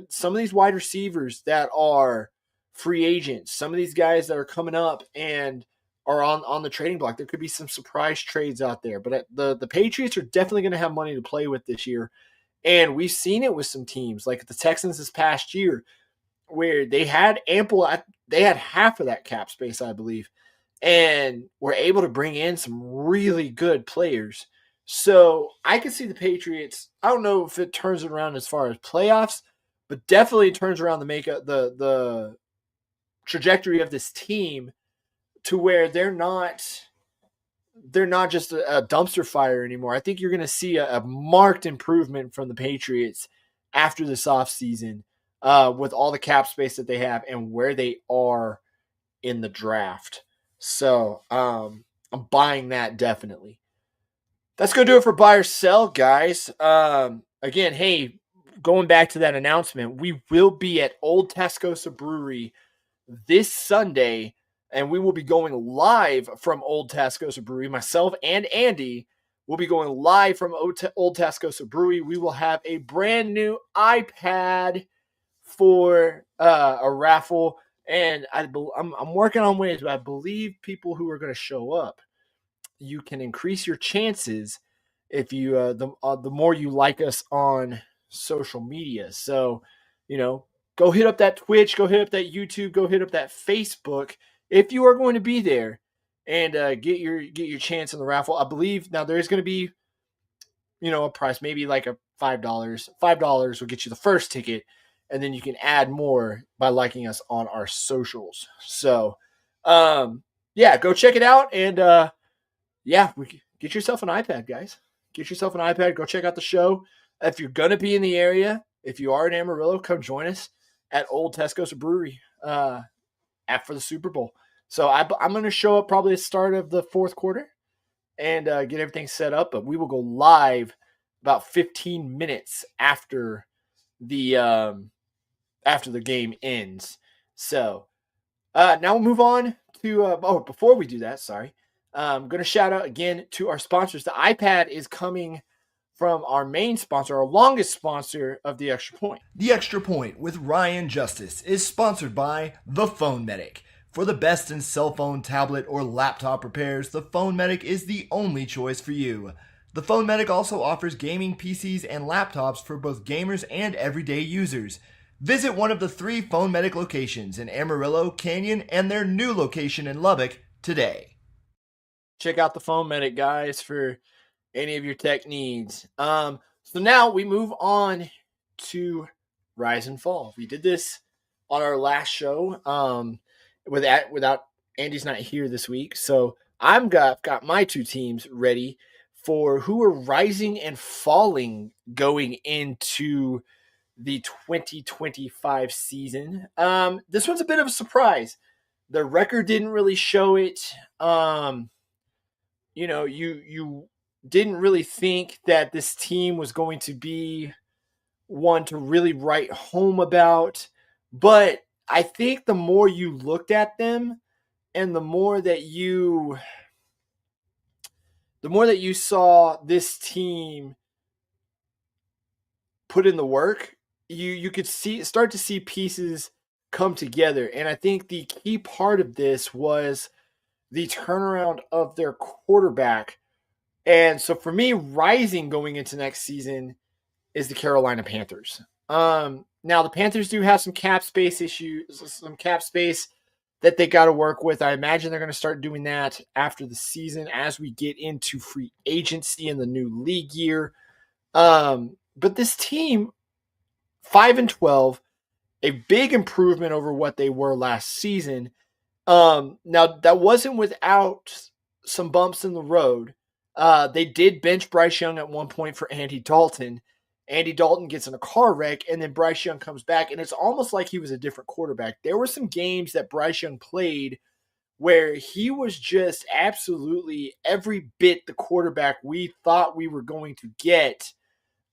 some of these wide receivers that are free agents, some of these guys that are coming up and are on the trading block, there could be some surprise trades out there. But the Patriots are definitely going to have money to play with this year. And we've seen it with some teams like the Texans this past year where they had half of that cap space, I believe, and were able to bring in some really good players. So I can see the Patriots. I don't know if it turns it around as far as playoffs, but definitely turns around the trajectory of this team to where they're not just a dumpster fire anymore. I think you're going to see a marked improvement from the Patriots after this offseason with all the cap space that they have and where they are in the draft. So I'm buying that definitely. That's going to do it for buy or sell, guys. Again, hey, going back to that announcement, we will be at Old Tascosa Brewery this Sunday, and we will be going live from Old Tascosa Brewery. Myself and Andy will be going live from Old Tascosa Brewery. We will have a brand new iPad for a raffle, and I'm working on ways, but I believe people who are going to show up, you can increase your chances if you the more you like us on social media. So, go hit up that Twitch, go hit up that YouTube, go hit up that Facebook if you are going to be there, and get your chance in the raffle. I believe now there's going to be, a price, maybe like a $5. $5 will get you the first ticket, and then you can add more by liking us on our socials. So, go check it out, and get yourself an iPad, guys. Get yourself an iPad. Go check out the show. if you're going to be in the area, if you are in Amarillo, come join us at Old Tesco's Brewery after the Super Bowl. So I'm going to show up probably at the start of the fourth quarter and get everything set up. But we will go live about 15 minutes after the game ends. So now we'll move on to before we do that, sorry, I'm going to shout out again to our sponsors. The iPad is coming from our main sponsor, our longest sponsor of The Extra Point. The Extra Point with Ryan Justice is sponsored by The Phone Medic. For the best in cell phone, tablet, or laptop repairs, the Phone Medic is the only choice for you. The Phone Medic also offers gaming PCs and laptops for both gamers and everyday users. Visit one of the 3 Phone Medic locations in Amarillo, Canyon, and their new location in Lubbock today. Check out the Phone Medic, guys, for any of your tech needs. So now we move on to Rise and Fall. We did this on our last show without Andy's not here this week. So I've got my 2 teams ready for who are rising and falling going into the 2025 season. This one's a bit of a surprise. The record didn't really show it. You didn't really think that this team was going to be one to really write home about. But I think the more you looked at them and the more that you saw this team put in the work, you could start to see pieces come together. And I think the key part of this was the turnaround of their quarterback. And so for me, rising going into next season is the Carolina Panthers. Now the Panthers do have some cap space that they got to work with. I imagine they're going to start doing that after the season as we get into free agency in the new league year. But this team, 5-12, a big improvement over what they were last season. Now that wasn't without some bumps in the road. They did bench Bryce Young at one point for Andy Dalton. Andy Dalton gets in a car wreck, and then Bryce Young comes back, and it's almost like he was a different quarterback. There were some games that Bryce Young played where he was just absolutely every bit the quarterback we thought we were going to get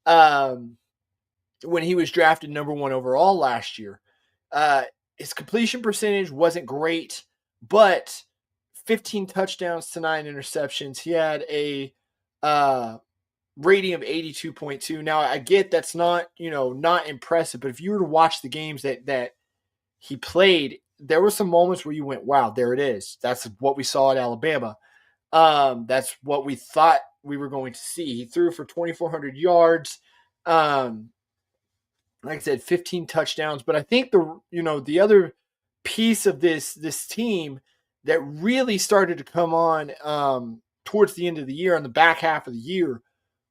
when he was drafted number 1 overall last year. His completion percentage wasn't great, but 15 touchdowns to 9 interceptions. He had a rating of 82.2. Now, I get that's not impressive, but if you were to watch the games that he played, there were some moments where you went, wow, there it is. That's what we saw at Alabama. That's what we thought we were going to see. He threw for 2,400 yards. Like I said, 15 touchdowns. But I think the other piece of this team that really started to come on towards the end of the year, on the back half of the year,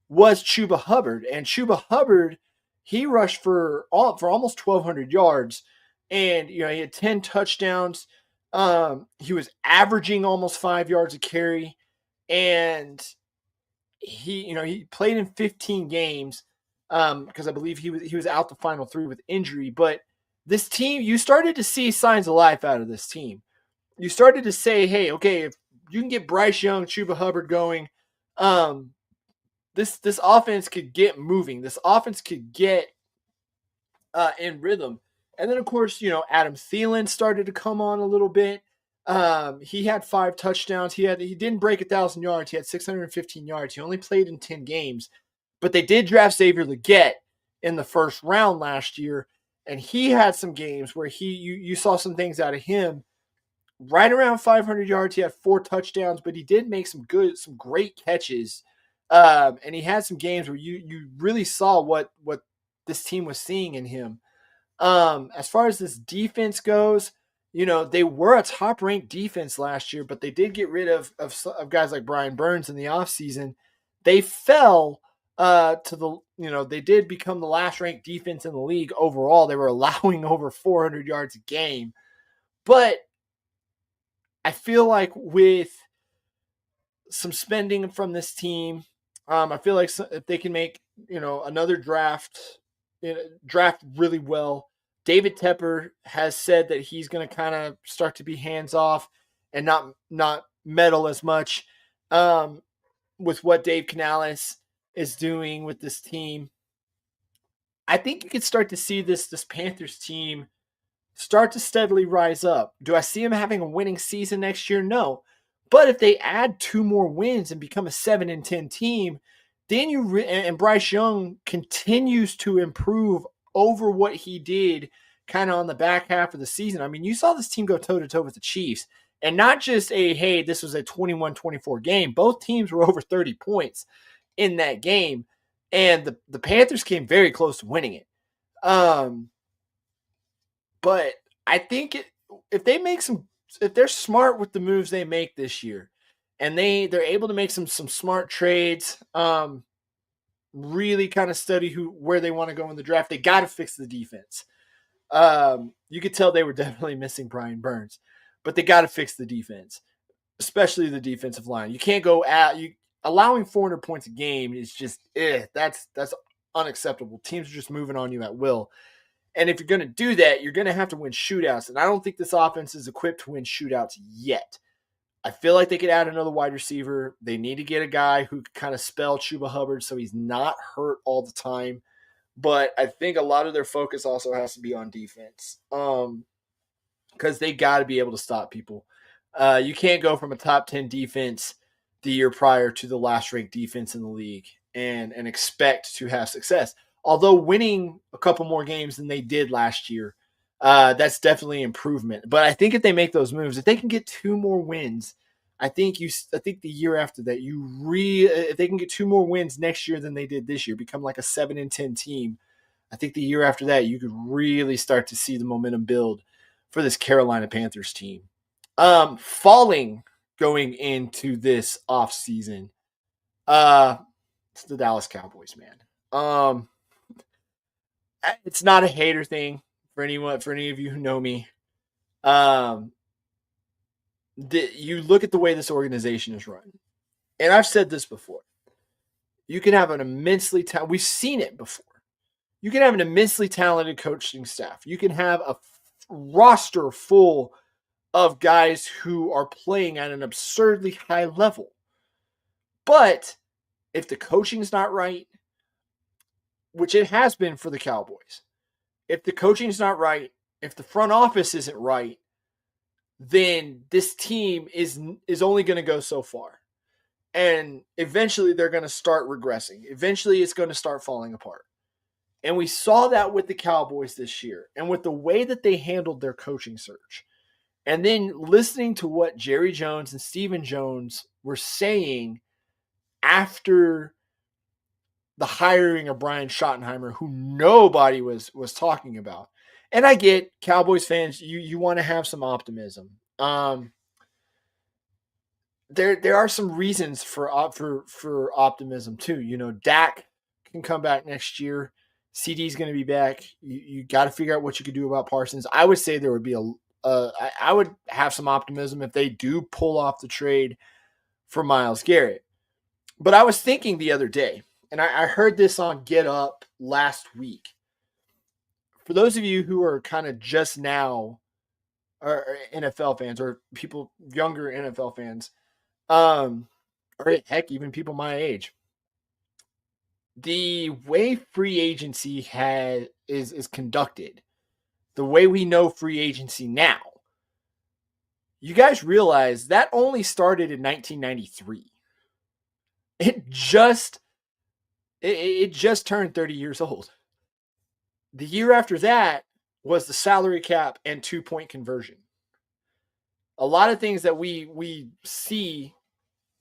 was Chuba Hubbard. And Chuba Hubbard, he rushed for almost 1,200 yards. And, he had 10 touchdowns. He was averaging almost 5 yards a carry. And he played in 15 games because I believe he was out the final 3 with injury. But this team, you started to see signs of life out of this team. You started to say, hey, okay, if you can get Bryce Young, Chuba Hubbard going, this offense could get moving. This offense could get in rhythm. And then, of course, Adam Thielen started to come on a little bit. He had 5 touchdowns. He didn't break 1,000 yards. He had 615 yards. He only played in 10 games. But they did draft Xavier Legette in the first round last year, and he had some games where you saw some things out of him. Right around 500 yards, he had 4 touchdowns, but he did make some great catches. And he had some games where you really saw what this team was seeing in him. As far as this defense goes, they were a top-ranked defense last year, but they did get rid of guys like Brian Burns in the offseason. They fell they did become the last-ranked defense in the league overall. They were allowing over 400 yards a game. But I feel like with some spending from this team, I feel like if they can make another draft really well. David Tepper has said that he's going to kind of start to be hands off and not meddle as much with what Dave Canales is doing with this team. I think you could start to see this Panthers team start to steadily rise up. Do I see them having a winning season next year? No. But if they add 2 more wins and become a 7-10 team, then and Bryce Young continues to improve over what he did kind of on the back half of the season. I mean, you saw this team go toe-to-toe with the Chiefs, and not just hey, this was a 21-24 game. Both teams were over 30 points in that game, and the Panthers came very close to winning it. But I think if they're smart with the moves they make this year, and they're able to make some smart trades, really kind of study where they want to go in the draft, they got to fix the defense. You could tell they were definitely missing Brian Burns, but they got to fix the defense, especially the defensive line. You can't go allowing 400 points a game is just that's unacceptable. Teams are just moving on you at will. And if you're going to do that, you're going to have to win shootouts. And I don't think this offense is equipped to win shootouts yet. I feel like they could add another wide receiver. They need to get a guy who can kind of spell Chuba Hubbard so he's not hurt all the time. But I think a lot of their focus also has to be on defense because they got to be able to stop people. You can't go from a top 10 defense the year prior to the last ranked defense in the league and expect to have success. Although winning a couple more games than they did last year, that's definitely improvement. But I think if they make those moves, if they can get 2 more wins, I think the year after that, if they can get 2 more wins next year than they did this year, become like a 7-10 team, I think the year after that, you could really start to see the momentum build for this Carolina Panthers team. Falling going into this offseason, it's the Dallas Cowboys, man. It's not a hater thing for any of you who know me. You look at the way this organization is run, and I've said this before. You can have an immensely we've seen it before. You can have an immensely talented coaching staff. You can have a roster full of guys who are playing at an absurdly high level. But if the coaching's not right, which it has been for the Cowboys, if the coaching's not right, if the front office isn't right, then this team is only going to go so far. And eventually they're going to start regressing. Eventually it's going to start falling apart. And we saw that with the Cowboys this year and with the way that they handled their coaching search. And then listening to what Jerry Jones and Stephen Jones were saying after the hiring of Brian Schottenheimer, who nobody was talking about. And I get Cowboys fans, you want to have some optimism. There are some reasons for optimism too. You know, Dak can come back next year. CD's going to be back. You got to figure out what you could do about Parsons. I would say there would be I would have some optimism if they do pull off the trade for Myles Garrett. But I was thinking the other day, and I heard this on Get Up last week. For those of you who are kind of just now or NFL fans or people younger NFL fans, or heck, even people my age, the way free agency is conducted, the way we know free agency now, you guys realize that only started in 1993. It just turned 30 years old. The year after that was the salary cap and 2-point conversion. A lot of things that we see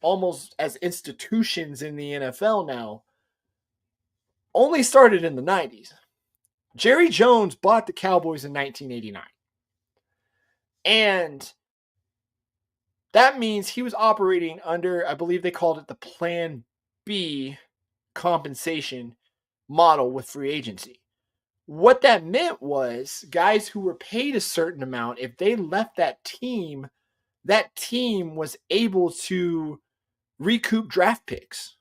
almost as institutions in the NFL now only started in the 90s. Jerry Jones bought the Cowboys in 1989. And that means he was operating under, I believe they called it the Plan B compensation model with free agency. What that meant was guys who were paid a certain amount, if they left that team was able to recoup draft picks.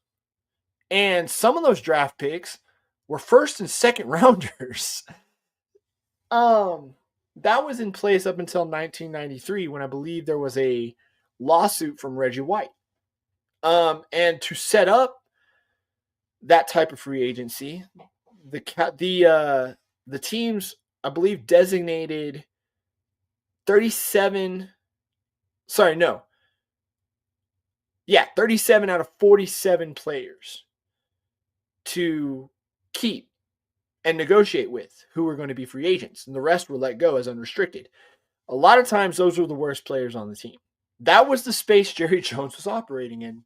And some of those draft picks were first and second rounders. That was in place up until 1993 when I believe there was a lawsuit from Reggie White. And to set up that type of free agency, the teams, I believe, designated 37 out of 47 players to keep and negotiate with who were going to be free agents, and the rest were let go as unrestricted. A lot of times those were the worst players on the team. That was the space Jerry Jones was operating in.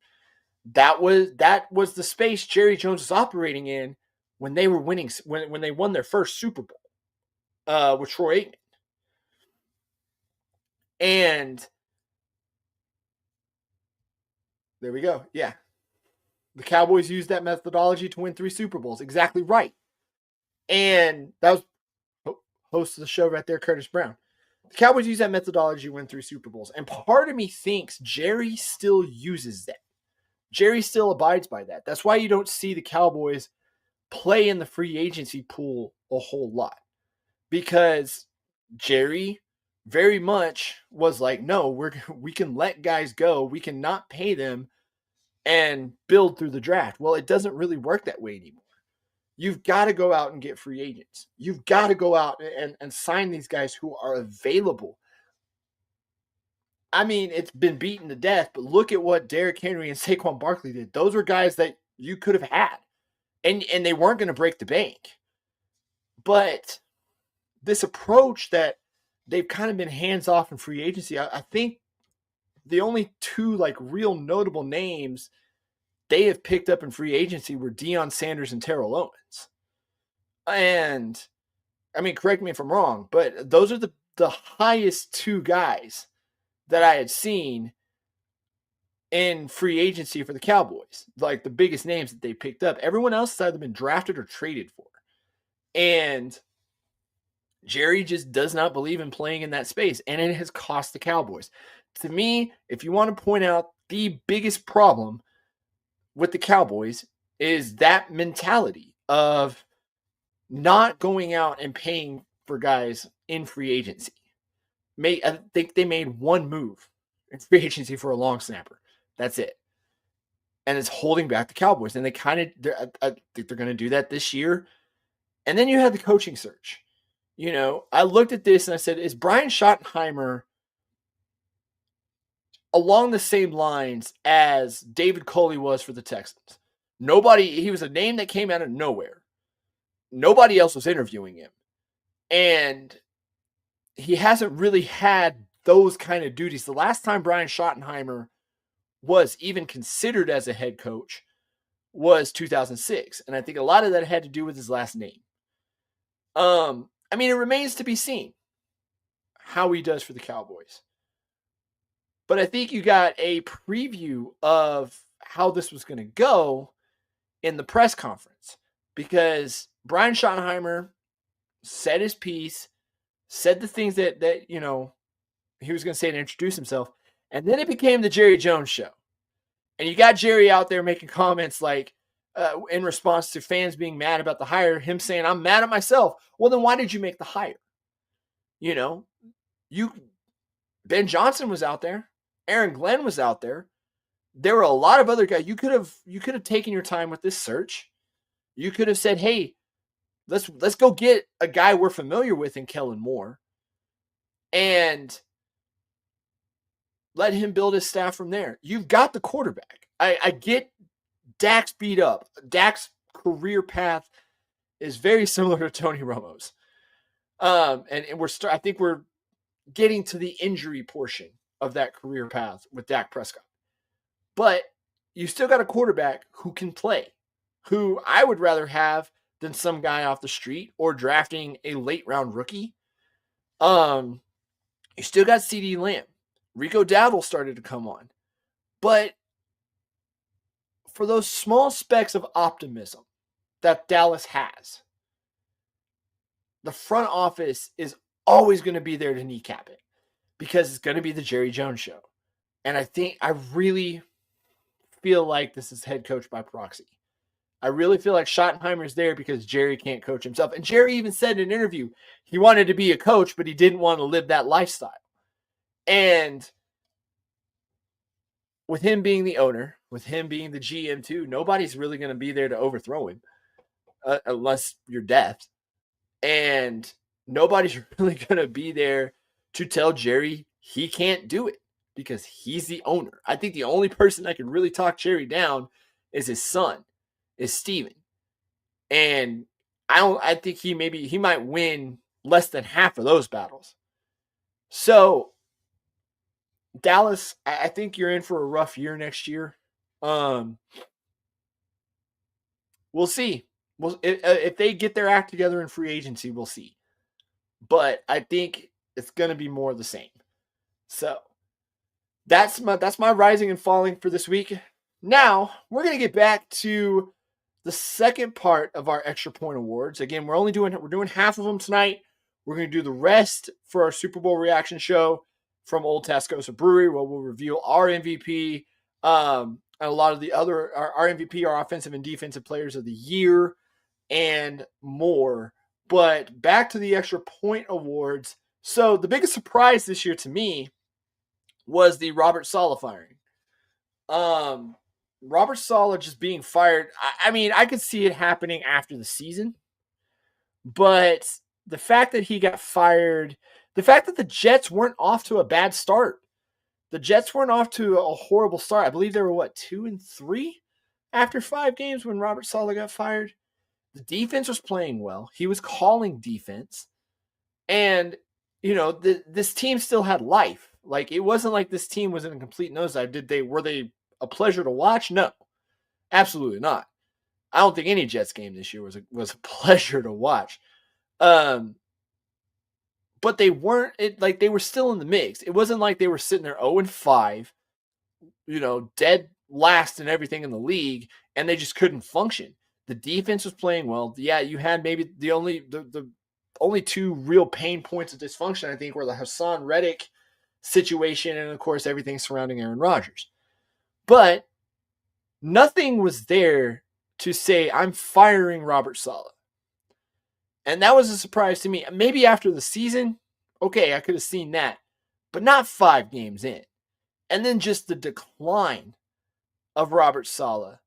That was the space Jerry Jones was operating in when they were winning, when they won their first Super Bowl with Troy Aikman. And there we go. Yeah. The Cowboys used that methodology to win 3 Super Bowls. Exactly right. And that was host of the show right there, Curtis Brown. The Cowboys use that methodology to win 3 Super Bowls. And part of me thinks Jerry still uses that. Jerry still abides by that. That's why you don't see the Cowboys play in the free agency pool a whole lot. Because Jerry very much was like, no, we can let guys go. We can not pay them and build through the draft. Well, it doesn't really work that way anymore. You've got to go out and get free agents. You've got to go out and sign these guys who are available. I mean, it's been beaten to death, but look at what Derrick Henry and Saquon Barkley did. Those were guys that you could have had, and they weren't going to break the bank. But this approach that they've kind of been hands-off in free agency, I think the only 2 like real notable names they have picked up in free agency were Deion Sanders and Terrell Owens. And, I mean, correct me if I'm wrong, but those are the highest 2 guys that I had seen in free agency for the Cowboys. Like the biggest names that they picked up. Everyone else has either been drafted or traded for. And Jerry just does not believe in playing in that space, and it has cost the Cowboys. To me, if you want to point out the biggest problem with the Cowboys is that mentality of not going out and paying for guys in free agency. I think they made 1 move in free agency for a long snapper. That's it. And it's holding back the Cowboys. And I think they're going to do that this year. And then you have the coaching search. You know, I looked at this and I said, is Brian Schottenheimer along the same lines as David Culley was for the Texans? He was a name that came out of nowhere. Nobody else was interviewing him. And he hasn't really had those kind of duties. The last time Brian Schottenheimer was even considered as a head coach was 2006. And I think a lot of that had to do with his last name. I mean, it remains to be seen how he does for the Cowboys. But I think you got a preview of how this was going to go in the press conference, because Brian Schottenheimer said his piece, said the things that you know he was going to say to introduce himself, and then it became the Jerry Jones show. And you got Jerry out there making comments like, in response to fans being mad about the hire, him saying, I'm mad at myself. Well, then why did you make the hire? You know, Ben Johnson was out there. Aaron Glenn was out there. There were a lot of other guys. You could have taken your time with this search. You could have said, hey, let's go get a guy we're familiar with in Kellen Moore and let him build his staff from there. You've got the quarterback. I get Dak's beat up. Dak's career path is very similar to Tony Romo's. And I think we're getting to the injury portion of that career path with Dak Prescott. But you still got a quarterback who can play, who I would rather have than some guy off the street or drafting a late round rookie. You still got CeeDee Lamb. Rico Dowdle started to come on. But for those small specks of optimism that Dallas has, the front office is always going to be there to kneecap it, because it's going to be the Jerry Jones show. And I really feel like this is head coach by proxy. I really feel like Schottenheimer's there because Jerry can't coach himself. And Jerry even said in an interview he wanted to be a coach, but he didn't want to live that lifestyle. And with him being the owner, with him being the GM too, nobody's really going to be there to overthrow him unless you're deaf. And nobody's really going to be there to tell Jerry he can't do it because he's the owner. I think the only person that can really talk Jerry down is his son, is Steven. And I think he might win less than half of those battles. So Dallas, I think you're in for a rough year next year. We'll see. If they get their act together in free agency, we'll see. But I think it's going to be more of the same. So that's my rising and falling for this week. Now we're going to get back to the second part of our extra point awards. Again, we're doing half of them tonight. We're going to do the rest for our Super Bowl reaction show from Old Tascosa Brewery, where we'll reveal our MVP, and a lot of the other our MVP, our offensive and defensive players of the year, and more. But back to the extra point awards. So the biggest surprise this year to me was the Robert Saleh firing. Robert Saleh just being fired. I mean, I could see it happening after the season, but the fact that he got fired, the fact that the Jets weren't off to a bad start. The Jets weren't off to a horrible start. I believe they were 2-3 after 5 games when Robert Saleh got fired. The defense was playing well. He was calling defense. And, this team still had life. Like, it wasn't like this team was in a complete nosedive. Were they a pleasure to watch? No, absolutely not. I don't think any Jets game this year was a pleasure to watch. But they weren't. They were still in the mix. It wasn't like they were sitting there 0-5, dead last in everything in the league, and they just couldn't function. The defense was playing well. Yeah, you had maybe the only 2 real pain points of dysfunction, I think, were the Hassan Reddick situation and, of course, everything surrounding Aaron Rodgers. But nothing was there to say, I'm firing Robert Saleh. And that was a surprise to me. Maybe after the season, okay, I could have seen that. But not 5 games in. And then just the decline of Robert Saleh,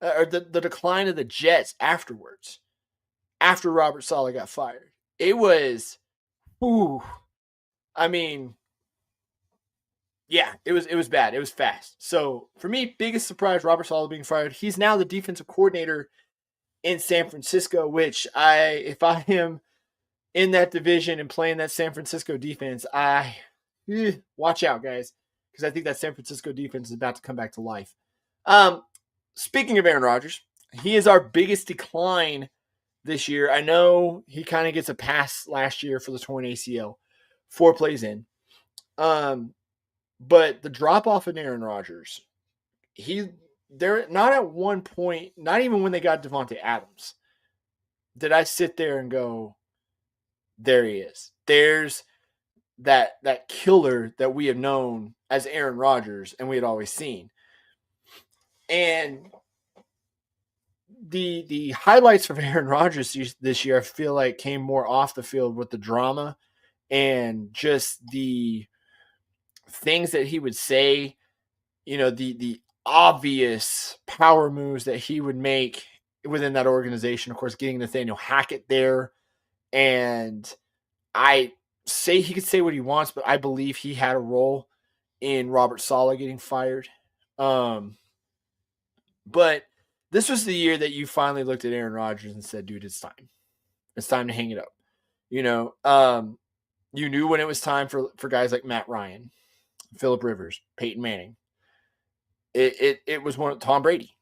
or the decline of the Jets afterwards, after Robert Saleh got fired. It was, I mean, yeah, it was bad. It was fast. So for me, biggest surprise, Robert Saleh being fired. He's now the defensive coordinator in San Francisco, which if I am in that division and playing that San Francisco defense, watch out, guys, because I think that San Francisco defense is about to come back to life. Speaking of Aaron Rodgers, he is our biggest decline this year. I know he kind of gets a pass last year for the torn ACL, 4 plays in. But the drop off in Aaron Rodgers, they're not at one point, not even when they got Devontae Adams, did I sit there and go, there he is. There's that killer that we have known as Aaron Rodgers and we had always seen. And the highlights from Aaron Rodgers this year, I feel like, came more off the field with the drama and just the things that he would say, the obvious power moves that he would make within that organization. Of course, getting Nathaniel Hackett there. And I say he could say what he wants, but I believe he had a role in Robert Saleh getting fired. But this was the year that you finally looked at Aaron Rodgers and said, dude, it's time. It's time to hang it up. You knew when it was time for guys like Matt Ryan, Phillip Rivers, Peyton Manning. It was Tom Brady.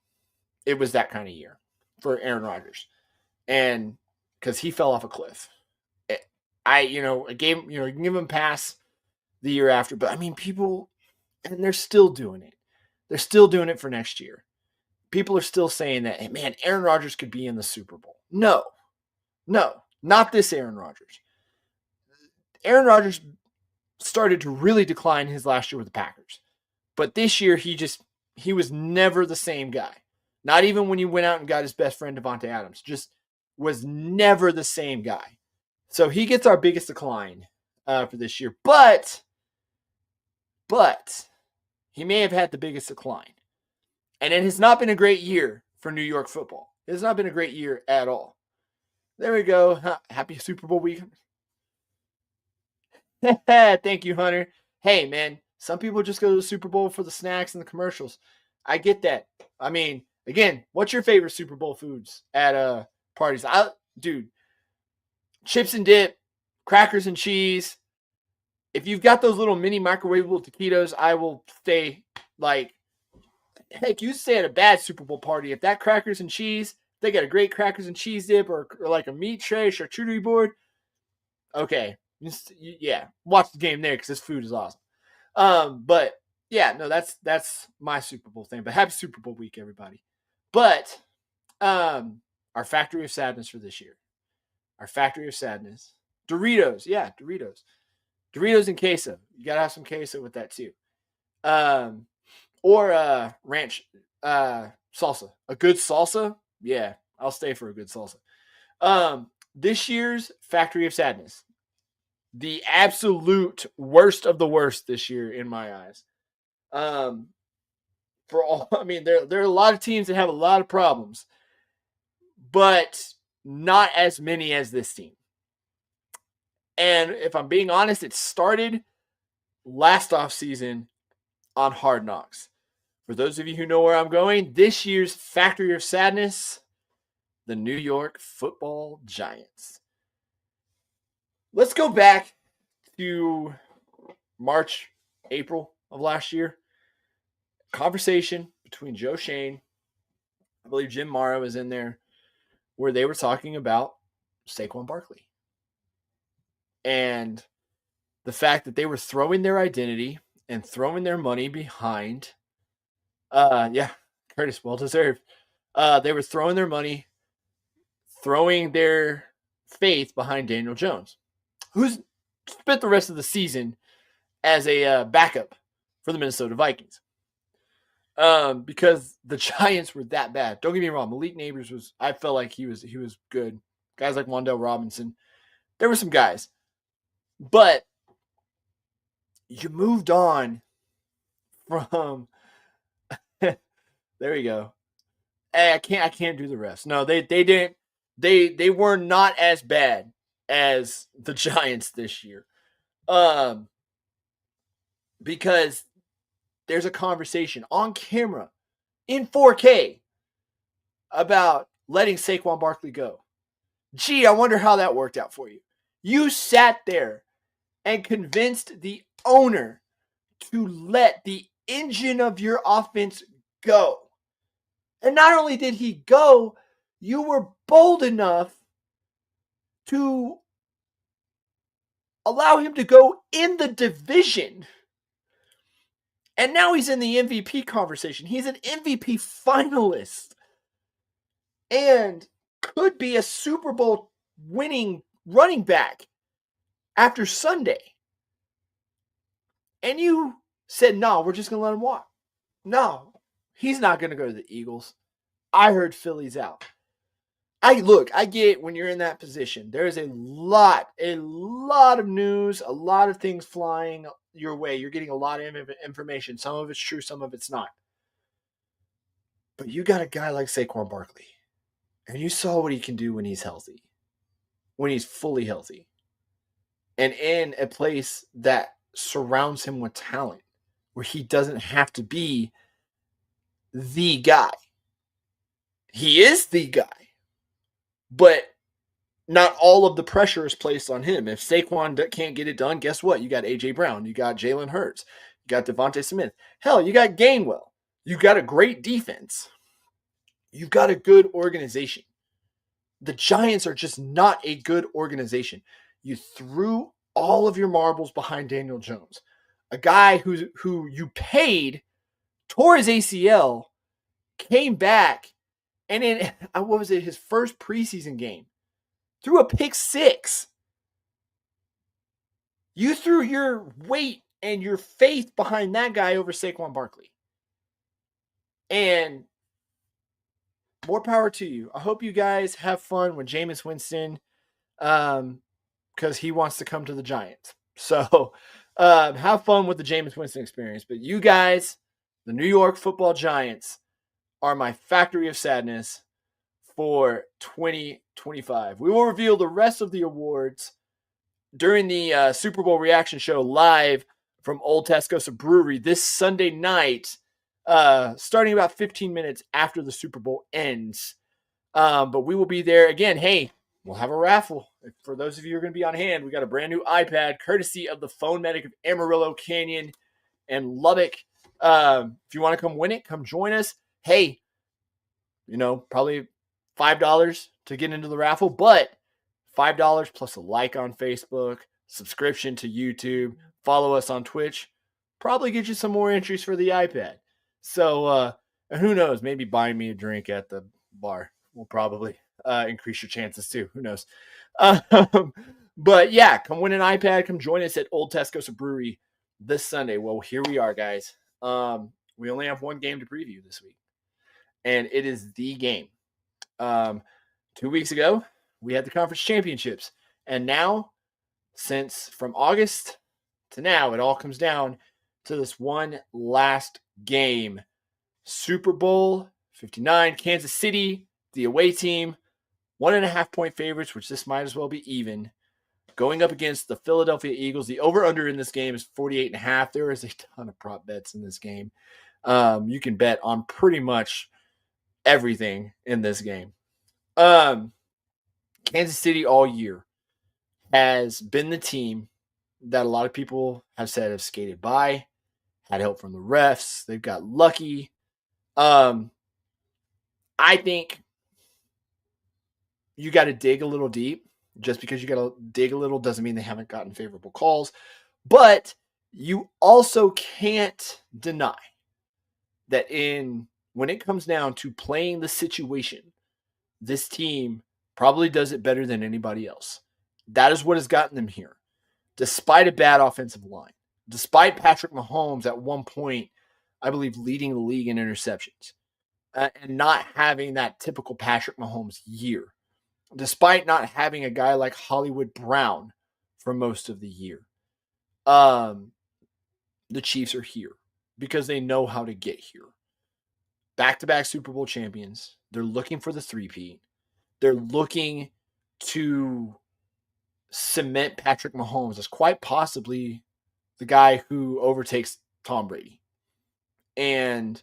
It was that kind of year for Aaron Rodgers. And because he fell off a cliff. I gave you can give him a pass the year after, but I mean, people, and they're still doing it. They're still doing it for next year. People are still saying that, hey, man, Aaron Rodgers could be in the Super Bowl. No, not this Aaron Rodgers. Aaron Rodgers started to really decline his last year with the Packers. But this year, he was never the same guy. Not even when he went out and got his best friend Devontae Adams. Just was never the same guy. So he gets our biggest decline for this year. But he may have had the biggest decline. And it has not been a great year for New York football. It has not been a great year at all. There we go. Happy Super Bowl week. Thank you, Hunter. Hey, man, some people just go to the Super Bowl for the snacks and the commercials. I get that. I mean, again, what's your favorite Super Bowl foods at parties? Dude, chips and dip, crackers and cheese. If you've got those little mini microwavable taquitos, I will stay like, heck, you stay at a bad Super Bowl party. If that crackers and cheese, they got a great crackers and cheese dip or like a meat tray, charcuterie board. Okay, yeah, watch the game there because this food is awesome. But yeah, no, that's my Super Bowl thing. But happy Super Bowl week, everybody. But our factory of sadness for this year. Our factory of sadness. Doritos. Yeah, Doritos. Doritos and queso. You got to have some queso with that too. Or ranch salsa. A good salsa? Yeah, I'll stay for a good salsa. This year's factory of sadness. The absolute worst of the worst this year in my eyes. For all, I mean, there are a lot of teams that have a lot of problems, but not as many as this team. And if I'm being honest, it started last offseason on Hard Knocks. For those of you who know where I'm going, this year's factory of sadness, the New York Football Giants. Let's go back to March, April of last year. Conversation between Joe Shane, I believe Jim Mara was in there, where they were talking about Saquon Barkley. And the fact that they were throwing their identity and throwing their money behind, Curtis, well deserved. They were throwing their money, throwing their faith behind Daniel Jones, who's spent the rest of the season as a backup for the Minnesota Vikings. Because the Giants were that bad. Don't get me wrong, Malik Neighbors I felt like he was good. Guys like Wan'Dale Robinson. There were some guys. But you moved on from there we go. Hey, I can't do the rest. No, they didn't. They were not as bad as the Giants this year. Because there's a conversation on camera in 4K about letting Saquon Barkley go. Gee, I wonder how that worked out for you. You sat there and convinced the owner to let the engine of your offense go. And not only did he go, you were bold enough to allow him to go in the division. And now he's in the MVP conversation. He's an MVP finalist. And could be a Super Bowl winning running back after Sunday. And you said, no, we're just going to let him walk. No, he's not going to go to the Eagles. I heard Philly's out. I get when you're in that position, there's a lot of news, a lot of things flying your way. You're getting a lot of information. Some of it's true, some of it's not. But you got a guy like Saquon Barkley, and you saw what he can do when he's healthy, when he's fully healthy, and in a place that surrounds him with talent, where he doesn't have to be the guy. He is the guy. But not all of the pressure is placed on him. If Saquon can't get it done, guess what? You got A.J. Brown. You got Jalen Hurts. You got Devontae Smith. Hell, you got Gainwell. You got a great defense. You've got a good organization. The Giants are just not a good organization. You threw all of your marbles behind Daniel Jones, a guy who you paid, tore his ACL, came back, and in, what was it, his first preseason game, threw a pick six. You threw your weight and your faith behind that guy over Saquon Barkley. And more power to you. I hope you guys have fun when Jameis Winston, because he wants to come to the Giants. So have fun with the Jameis Winston experience. But you guys, the New York Football Giants, are my factory of sadness for 2025. We will reveal the rest of the awards during the Super Bowl reaction show live from Old Tascosa Brewery this Sunday night, starting about 15 minutes after the Super Bowl ends. But we will be there again. Hey, we'll have a raffle. For those of you who are going to be on hand, we got a brand new iPad courtesy of the Phone Medic of Amarillo, Canyon, and Lubbock. If you want to come win it, come join us. Hey, probably $5 to get into the raffle, but $5 plus a like on Facebook, subscription to YouTube, follow us on Twitch, probably get you some more entries for the iPad. So, and who knows, maybe buying me a drink at the bar will probably increase your chances too. Who knows? But yeah, come win an iPad. Come join us at Old Tascosa Brewery this Sunday. Well, here we are, guys. We only have one game to preview this week, and it is the game. 2 weeks ago, we had the conference championships, and now, since from August to now, it all comes down to this one last game. Super Bowl 59, Kansas City, the away team, 1.5 point favorites, which this might as well be even, going up against the Philadelphia Eagles. The over-under in this game is 48.5. There is a ton of prop bets in this game. You can bet on pretty much everything in this game. Kansas City all year has been the team that a lot of people have said have skated by, had help from the refs. They've got lucky. I think you got to dig a little deep. Just because you got to dig a little doesn't mean they haven't gotten favorable calls. But you also can't deny that when it comes down to playing the situation, this team probably does it better than anybody else. That is what has gotten them here. Despite a bad offensive line, despite Patrick Mahomes at one point, I believe, leading the league in interceptions, and not having that typical Patrick Mahomes year, despite not having a guy like Hollywood Brown for most of the year, the Chiefs are here because they know how to get here. Back-to-back Super Bowl champions. They're looking for the three-peat. They're looking to cement Patrick Mahomes as quite possibly the guy who overtakes Tom Brady. And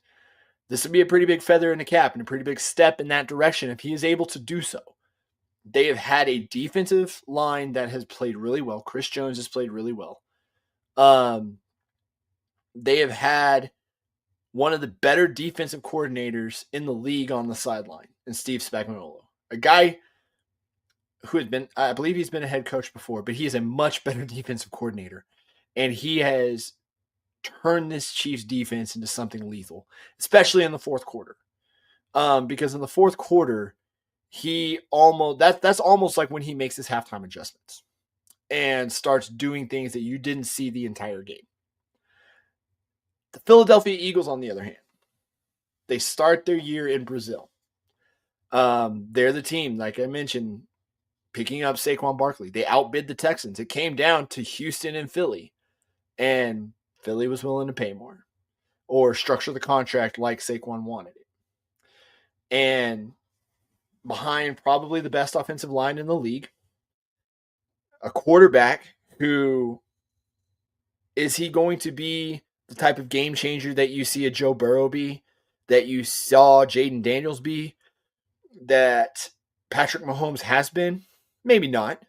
this would be a pretty big feather in the cap and a pretty big step in that direction if he is able to do so. They have had a defensive line that has played really well. Chris Jones has played really well. They have had one of the better defensive coordinators in the league on the sideline, in Steve Spagnuolo. A guy who had been, I believe he's been a head coach before, but he is a much better defensive coordinator. And he has turned this Chiefs defense into something lethal, especially in the fourth quarter. Because in the fourth quarter, that's almost like when he makes his halftime adjustments and starts doing things that you didn't see the entire game. The Philadelphia Eagles, on the other hand, they start their year in Brazil. They're the team, like I mentioned, picking up Saquon Barkley. They outbid the Texans. It came down to Houston and Philly, and Philly was willing to pay more or structure the contract like Saquon wanted it. And behind probably the best offensive line in the league, a quarterback who, is he going to be the type of game changer that you see a Joe Burrow be, that you saw Jaden Daniels be, that Patrick Mahomes has been? Maybe not,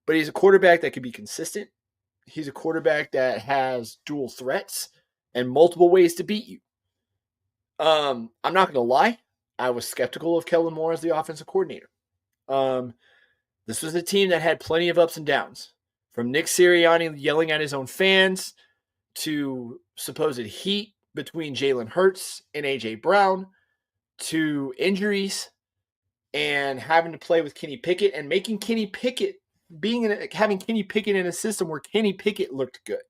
but he's a quarterback that can be consistent. He's a quarterback that has dual threats and multiple ways to beat you. I'm not going to lie. I was skeptical of Kellen Moore as the offensive coordinator. This was a team that had plenty of ups and downs, from Nick Sirianni yelling at his own fans to supposed heat between Jalen Hurts and A.J. Brown to injuries and having to play with Kenny Pickett and making Kenny Pickett having Kenny Pickett in a system where Kenny Pickett looked good.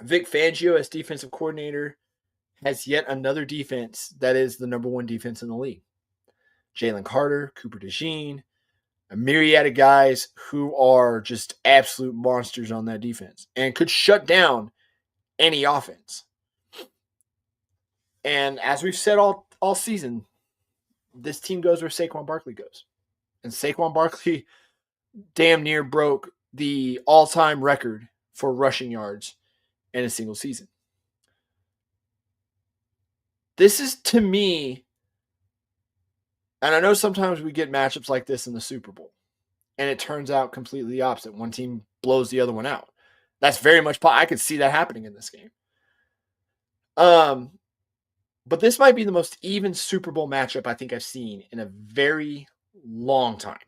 Vic Fangio as defensive coordinator has yet another defense that is the number one defense in the league. Jalen Carter, Cooper DeJean, a myriad of guys who are just absolute monsters on that defense and could shut down any offense. And as we've said all season, this team goes where Saquon Barkley goes. And Saquon Barkley damn near broke the all-time record for rushing yards in a single season. This is, to me, and I know sometimes we get matchups like this in the Super Bowl, and it turns out completely the opposite. One team blows the other one out. That's very much, I could see that happening in this game. But this might be the most even Super Bowl matchup I think I've seen in a very long time.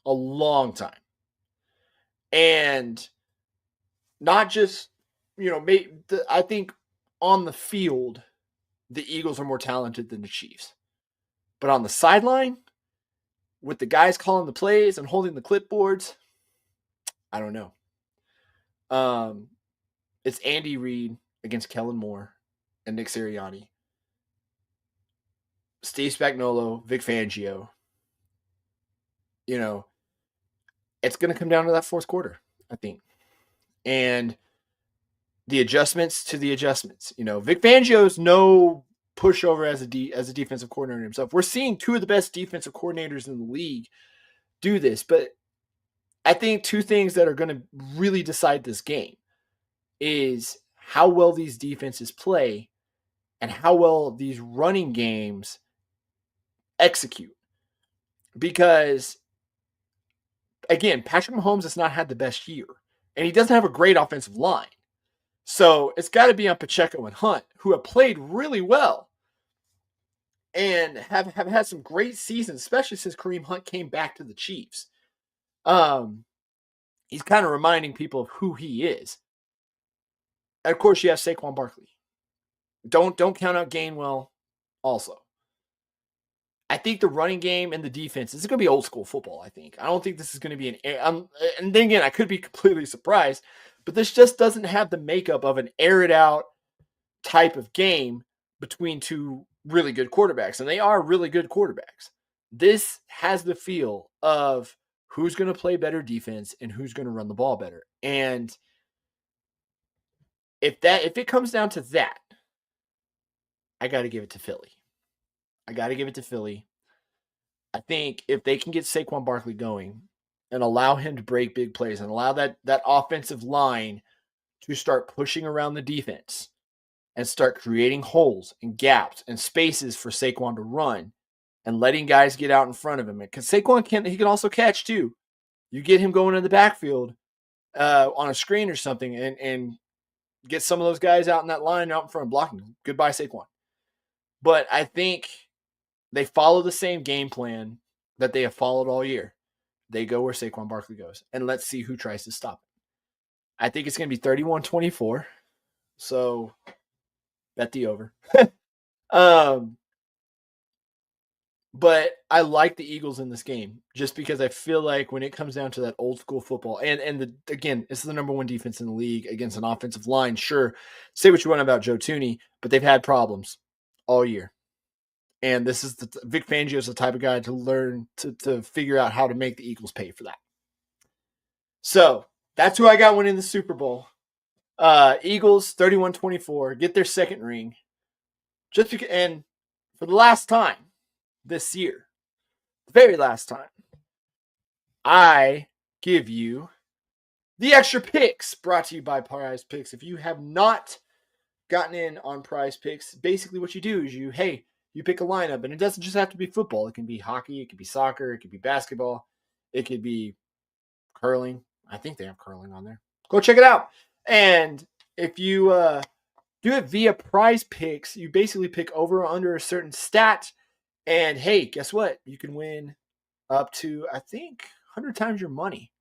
A long time. And not just, I think on the field, the Eagles are more talented than the Chiefs. But on the sideline, with the guys calling the plays and holding the clipboards, I don't know. It's Andy Reid against Kellen Moore and Nick Sirianni. Steve Spagnuolo, Vic Fangio. It's going to come down to that fourth quarter, I think. And the adjustments to the adjustments. Vic Fangio's no pushover as a defensive coordinator himself. We're seeing two of the best defensive coordinators in the league do this. But I think two things that are going to really decide this game is how well these defenses play and how well these running games execute. Because, again, Patrick Mahomes has not had the best year. And he doesn't have a great offensive line. So it's got to be on Pacheco and Hunt, who have played really well and have had some great seasons, especially since Kareem Hunt came back to the Chiefs. He's kind of reminding people of who he is. And of course, you have Saquon Barkley. Don't count out Gainwell also. I think the running game and the defense, this is going to be old school football, I think. I don't think this is going to be and then again, I could be completely surprised, but this just doesn't have the makeup of an air it out type of game between two really good quarterbacks. And they are really good quarterbacks. This has the feel of who's going to play better defense and who's going to run the ball better. And if it comes down to that, I got to give it to Philly. I think if they can get Saquon Barkley going and allow him to break big plays and allow that offensive line to start pushing around the defense and start creating holes and gaps and spaces for Saquon to run and letting guys get out in front of him. Because Saquon can also catch too. You get him going in the backfield on a screen or something and get some of those guys out in that line out in front blocking. Goodbye, Saquon. But I think they follow the same game plan that they have followed all year. They go where Saquon Barkley goes. And let's see who tries to stop it. I think it's going to be 31-24. So, bet the over. But I like the Eagles in this game just because I feel like when it comes down to that old school football, again, it's the number one defense in the league against an offensive line. Sure, say what you want about Joe Thuney, but they've had problems all year. And this is Vic Fangio is the type of guy to learn to figure out how to make the Eagles pay for that. So that's who I got winning the Super Bowl. Eagles 31-24, get their second ring. And for the last time this year, the very last time, I give you the extra picks brought to you by Prize Picks. If you have not gotten in on Prize Picks, basically what you do is you pick a lineup, and it doesn't just have to be football. It can be hockey, it could be soccer, it could be basketball, it could be curling. I think they have curling on there. Go check it out. And if you do it via Prize Picks, you basically pick over or under a certain stat, and hey, guess what? You can win up to, I think, 100 times your money.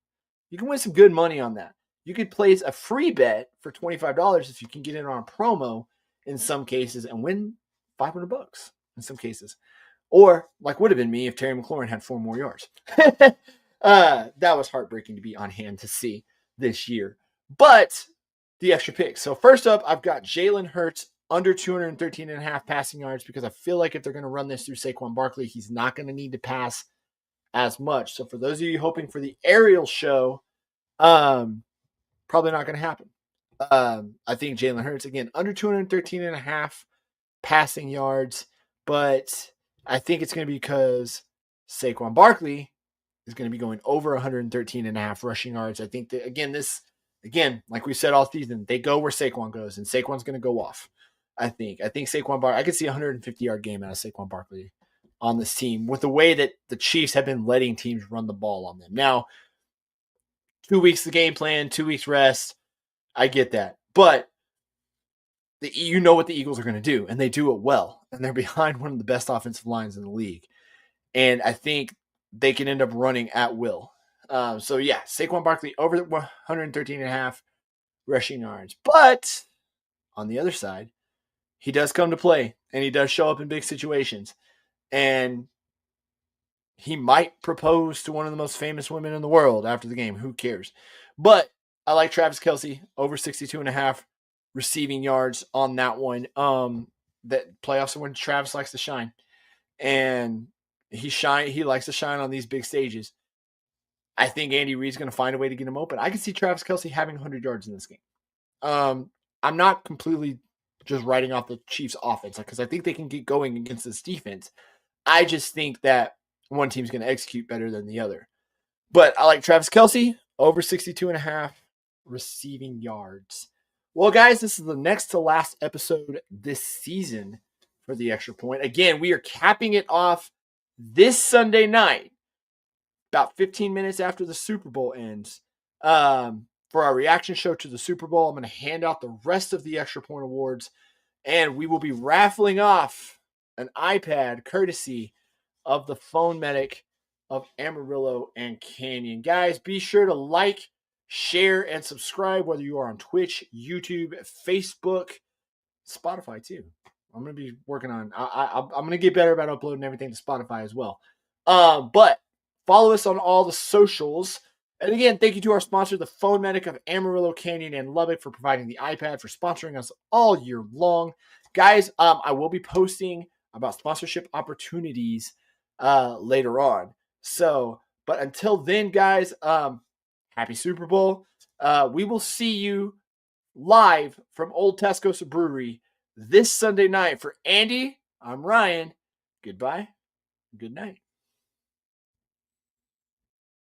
You can win some good money on that. You could place a free bet for $25 if you can get in on a promo in some cases and win $500 in some cases. Or, like would have been me if Terry McLaurin had 4 more yards. That was heartbreaking to be on hand to see this year. But the extra picks. So first up, I've got Jalen Hurts under 213.5 passing yards because I feel like if they're going to run this through Saquon Barkley, he's not going to need to pass as much. So for those of you hoping for the aerial show, probably not going to happen. I think Jalen Hurts, again, under 213.5 passing yards, but I think it's going to be because Saquon Barkley is going to be going over 113.5 rushing yards. I think that, again, like we said all season, they go where Saquon goes, and Saquon's going to go off. I think Saquon Barkley, I could see a 150-yard game out of Saquon Barkley on this team with the way that the Chiefs have been letting teams run the ball on them. Now, 2 weeks the game plan, 2 weeks rest. I get that. But you know what the Eagles are going to do, and they do it well. And they're behind one of the best offensive lines in the league. And I think they can end up running at will. So, yeah, Saquon Barkley over 113.5 rushing yards. But on the other side, he does come to play, and he does show up in big situations. And he might propose to one of the most famous women in the world after the game. Who cares? But I like Travis Kelce over 62.5 receiving yards on that one. That playoffs are when Travis likes to shine. And he likes to shine on these big stages. I think Andy Reid's going to find a way to get him open. I can see Travis Kelce having 100 yards in this game. I'm not completely just writing off the Chiefs' offense because I think they can get going against this defense. I just think that one team's going to execute better than the other. But I like Travis Kelce over 62.5 receiving yards. Well, guys, this is the next to last episode this season for the Extra Point. Again, we are capping it off this Sunday night, about 15 minutes after the Super Bowl ends. For our reaction show to the Super Bowl, I'm going to hand out the rest of the Extra Point Awards, and we will be raffling off an iPad courtesy of the Phone Medic of Amarillo and Canyon. Guys, be sure to like, share, and subscribe, whether you are on Twitch, YouTube, Facebook, Spotify too. I'm going to be working on, I'm going to get better about uploading everything to Spotify as well. But follow us on all the socials. And again, thank you to our sponsor, the Phone Medic of Amarillo, Canyon, and Lubbock, for providing the iPad, for sponsoring us all year long. Guys, I will be posting about sponsorship opportunities later on. So, but until then, guys, happy Super Bowl. We will see you live from Old Tascosa Brewery this Sunday night. For Andy, I'm Ryan. Goodbye. Good night.